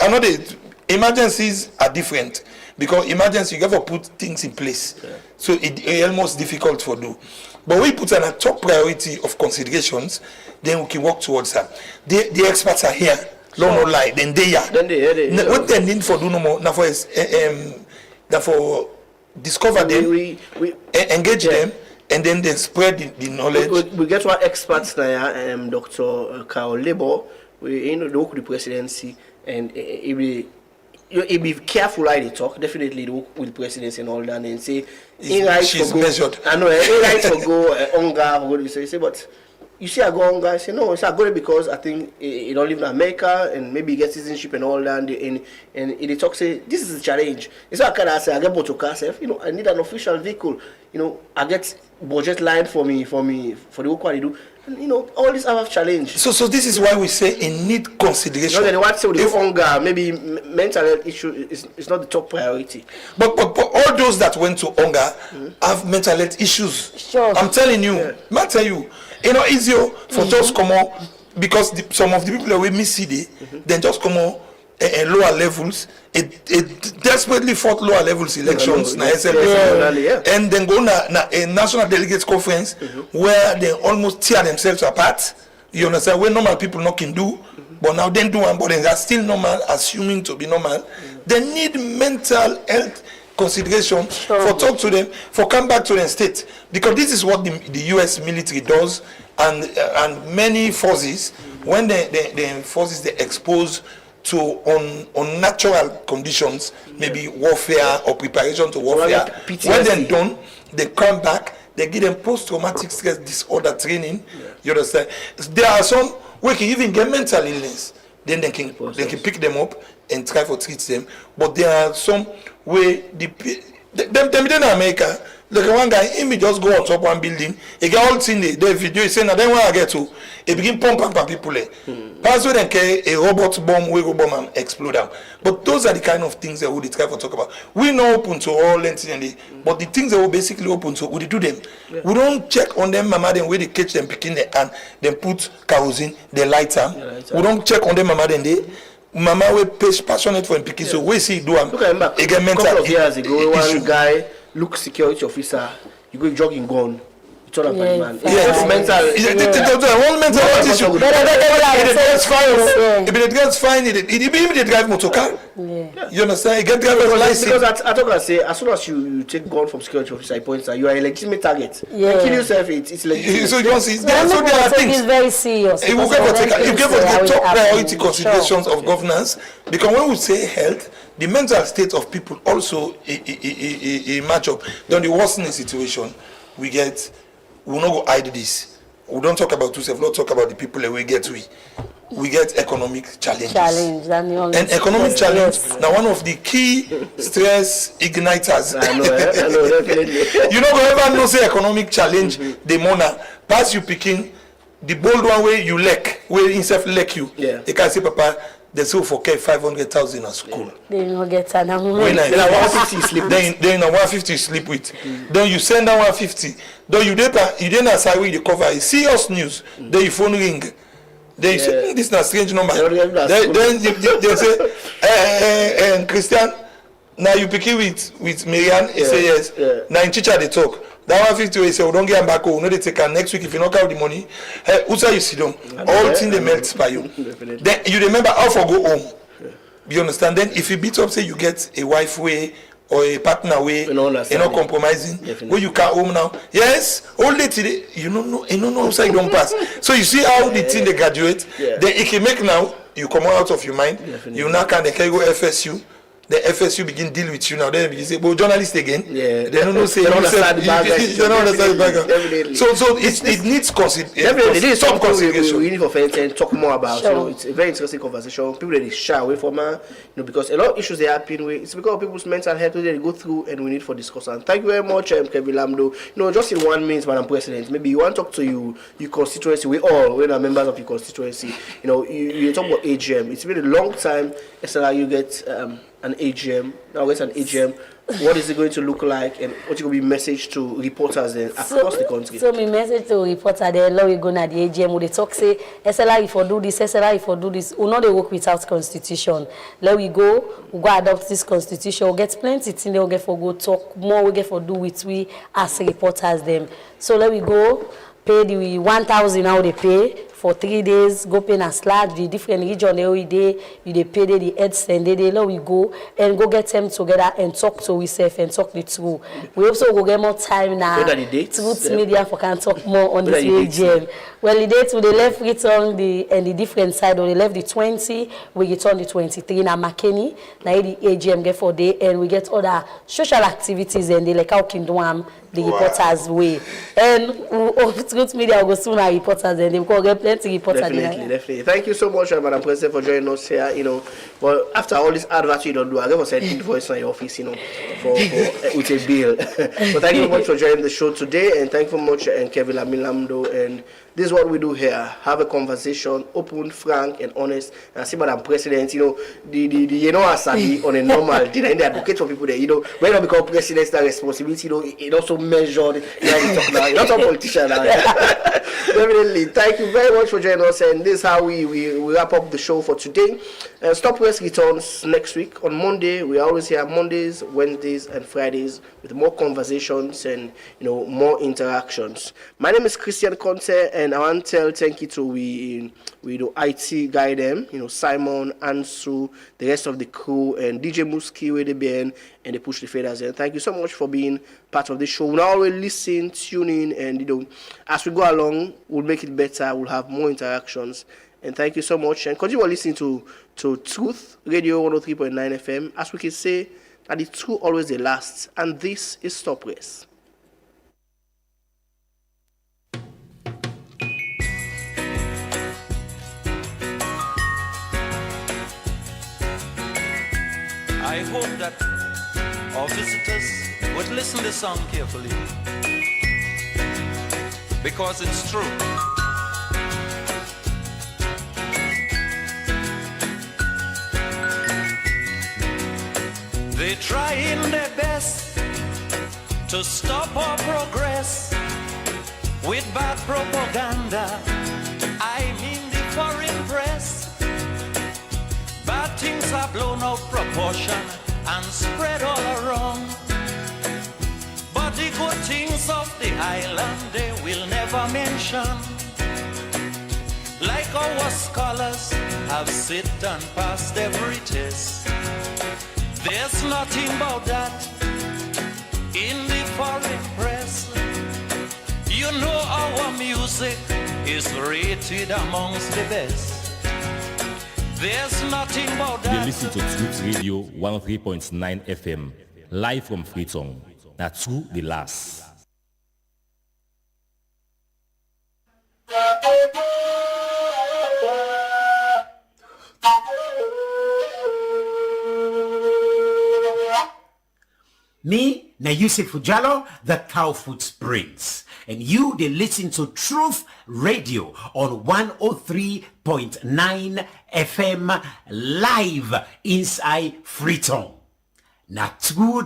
know the emergencies are different because emergency you got to put things in place. So it's almost difficult for do. But we put on a top priority of considerations, then we can work towards that. The experts are here. Don't no lie. Then they are. What they need for do no more. Now for discover them, engage them, and then they spread the knowledge. We get one expert now, Dr. Carol Labor. We the work with the presidency, and he be careful how they talk. Definitely the work with the presidency and all that, and say she's measured. I know he right to go Onga or what you say, but you see I go Onga. I say no, I go there because I think he don't live in America and maybe he get citizenship and all that, and he talk say this is a challenge. It's not kind of say I get motor car self. I need an official vehicle. I get budget line for the work I do. And, all these have challenge. So this is why we say it need consideration. What say with the Onga, maybe mental health issue is not the top priority. But all those that went to Onga have mental health issues. Sure. I'm telling you, I tell you, easier for just come on because some of the people that we miss see then just come on and lower levels. It desperately fought lower levels elections na SLF, and then go na a national delegates conference where they almost tear themselves apart. You understand? Where normal people not can do, but now they do one, but they are still normal, assuming to be normal. They need mental health consideration for talk to them, for come back to their state, because this is what the U.S. military does, and many forces, when the forces they expose to unnatural conditions, maybe warfare or preparation to warfare. When they're done, they come back, they give them post-traumatic stress disorder training. You understand? There are some who can even get mental illness. Then they can pick them up and try to treat them. But there are some where them in America, like one guy, he may just go on top of one building, he get all seen the video, he say, now then when I get to, he begin pump people. That's when they carry a robot bomb, we go bomb and explode them. But those are the kind of things that we try to talk about. We not open to all incidents, but the things that we basically open to, we do them. Yeah. We don't check on them, mama, then where they catch them picking the hand, then put kerosene, they light them. We don't check on them, mama, then they. Mama we passionate for him picking, so we see do him. Again, mental. A couple of years ago, one guy look security officer, you go jogging gun. It's all about man. Yes, mental. One mental health issue. If it gets fine, it drive motor car. You understand? You get driver's license. Because I talk and say, as soon as you take gun from security officer, he points out you are a legitimate target. You kill yourself, it's legitimate. So you don't see. So there are things. It's very serious. You give us the top priority considerations of governance, because when we say health, the mental state of people also a match up. Then the worsening situation, we will not go hide this. We don't talk about ourselves, not talk about the people that we get. We get economic challenges. And economic challenge, now one of the key stress igniters. I know, definitely. You know, whoever knows say economic challenge, the mona, pass you picking the bold one where you lack, where himself lack you. Yeah. They can say, Papa, they still for 500,000 at school. They don't get an Then 150 sleep. Then 150 sleep with. Then you send down 150. Then you didn't assign with the cover. It's serious news. Then your phone ring. Then you say, this is a strange number. Then they say, and Christian, now you pick it with Marianne. He say yes. Now in teacher they talk. That 150 we say, we don't get back home. No, they take her next week if you don't have the money. Who's you sit down? All things they melt by you. Then you remember how for go home. You understand? Then if you beat up, say you get a wife way or a partner way, you're not compromising. Where you come home now. Yes, all day today, you don't know how you don't pass. So you see how the thing they graduate. Then it can make now, you come out of your mind. You now can go FSU. The FSU begin deal with you now. Then you say, well, journalists again. They don't know say. They don't understand the background. So it needs consideration. Definitely, this is something we need for friends and talk more about. You know, it's a very interesting conversation. People that they shy away from because a lot of issues they happen with. It's because of people's mental health they go through, and we need for discussion. Thank you very much, Kevin Lamdo. Just in 1 minute, Madam President, maybe you want to talk to your constituency. We are members of your constituency. You talk about AGM. It's been a long time. You get an AGM. Now it's an AGM. What is it going to look like, and what is going to be message to reporters then across the country? So my message to reporter then, now we go na the AGM, we talk say, SLR if do this, SLR if do this. We know they work without constitution. Let we go adopt this constitution. We get plenty things they will get for go talk more. We get for do with we as reporters them. So let we go pay the 1,000 now they pay. For 3 days, go pay and slash the different region every day. You pay the heads and they let we go and go get them together and talk to ourselves and talk the truth. We also go get more time now. Truth media for can talk more on this AGM. Well, the date we left it on the different side, or they left the 20, we get on the 23 now McKinney. Now the AGM get for day, and we get other social activities and they like how can do the reporters way. And Truth media will go soon our reporters and they will get plenty reporters. Definitely. Thank you so much, Madam President, for joining us here. But after all this advert you don't do, I never said invoice in your office, for with a bill. But thank you very much for joining the show today, and thank you very much, and Kevin Lamdo. And this is what we do here: have a conversation, open, frank, and honest. And see, Madam President, Asabi on a normal dinner, and they advocate for people there. When you become president, that responsibility, it also measured. You're not a politician now. Definitely. Thank you very much for joining us. And this is how we wrap up the show for today. Stop West returns next week on Monday. We are always here Mondays, Wednesdays, and Fridays with more conversations and more interactions. My name is Christian Conte, and I want to tell thank you to we IT guy them, Simon, Ansu, the rest of the crew, and DJ Muski, WDBN, and they Push the Faders. And thank you so much for being part of the show. We'll always listen, tune in, and as we go along, we'll make it better. We'll have more interactions. And thank you so much. And continue listening to Truth Radio 103.9 FM. As we can say, that the truth always the last. And this is Stop Race. I hope that our visitors would listen to the song carefully, because it's true. They trying their best to stop our progress with bad propaganda. I mean the foreign press. Bad things are blown out of proportion and spread all around. But the good things of the island they will never mention. Like our scholars have sit and passed every test. There's nothing about that in the foreign press. Our music is rated amongst the best. There's nothing about that. You listen to Truth Radio 103.9 FM, live from Freetown. That's true, the last. Me, na Yusuf Fujalo, the Cowfoot Prince. And you, they listen to Truth Radio on 103.9 FM live inside Freetown. Na true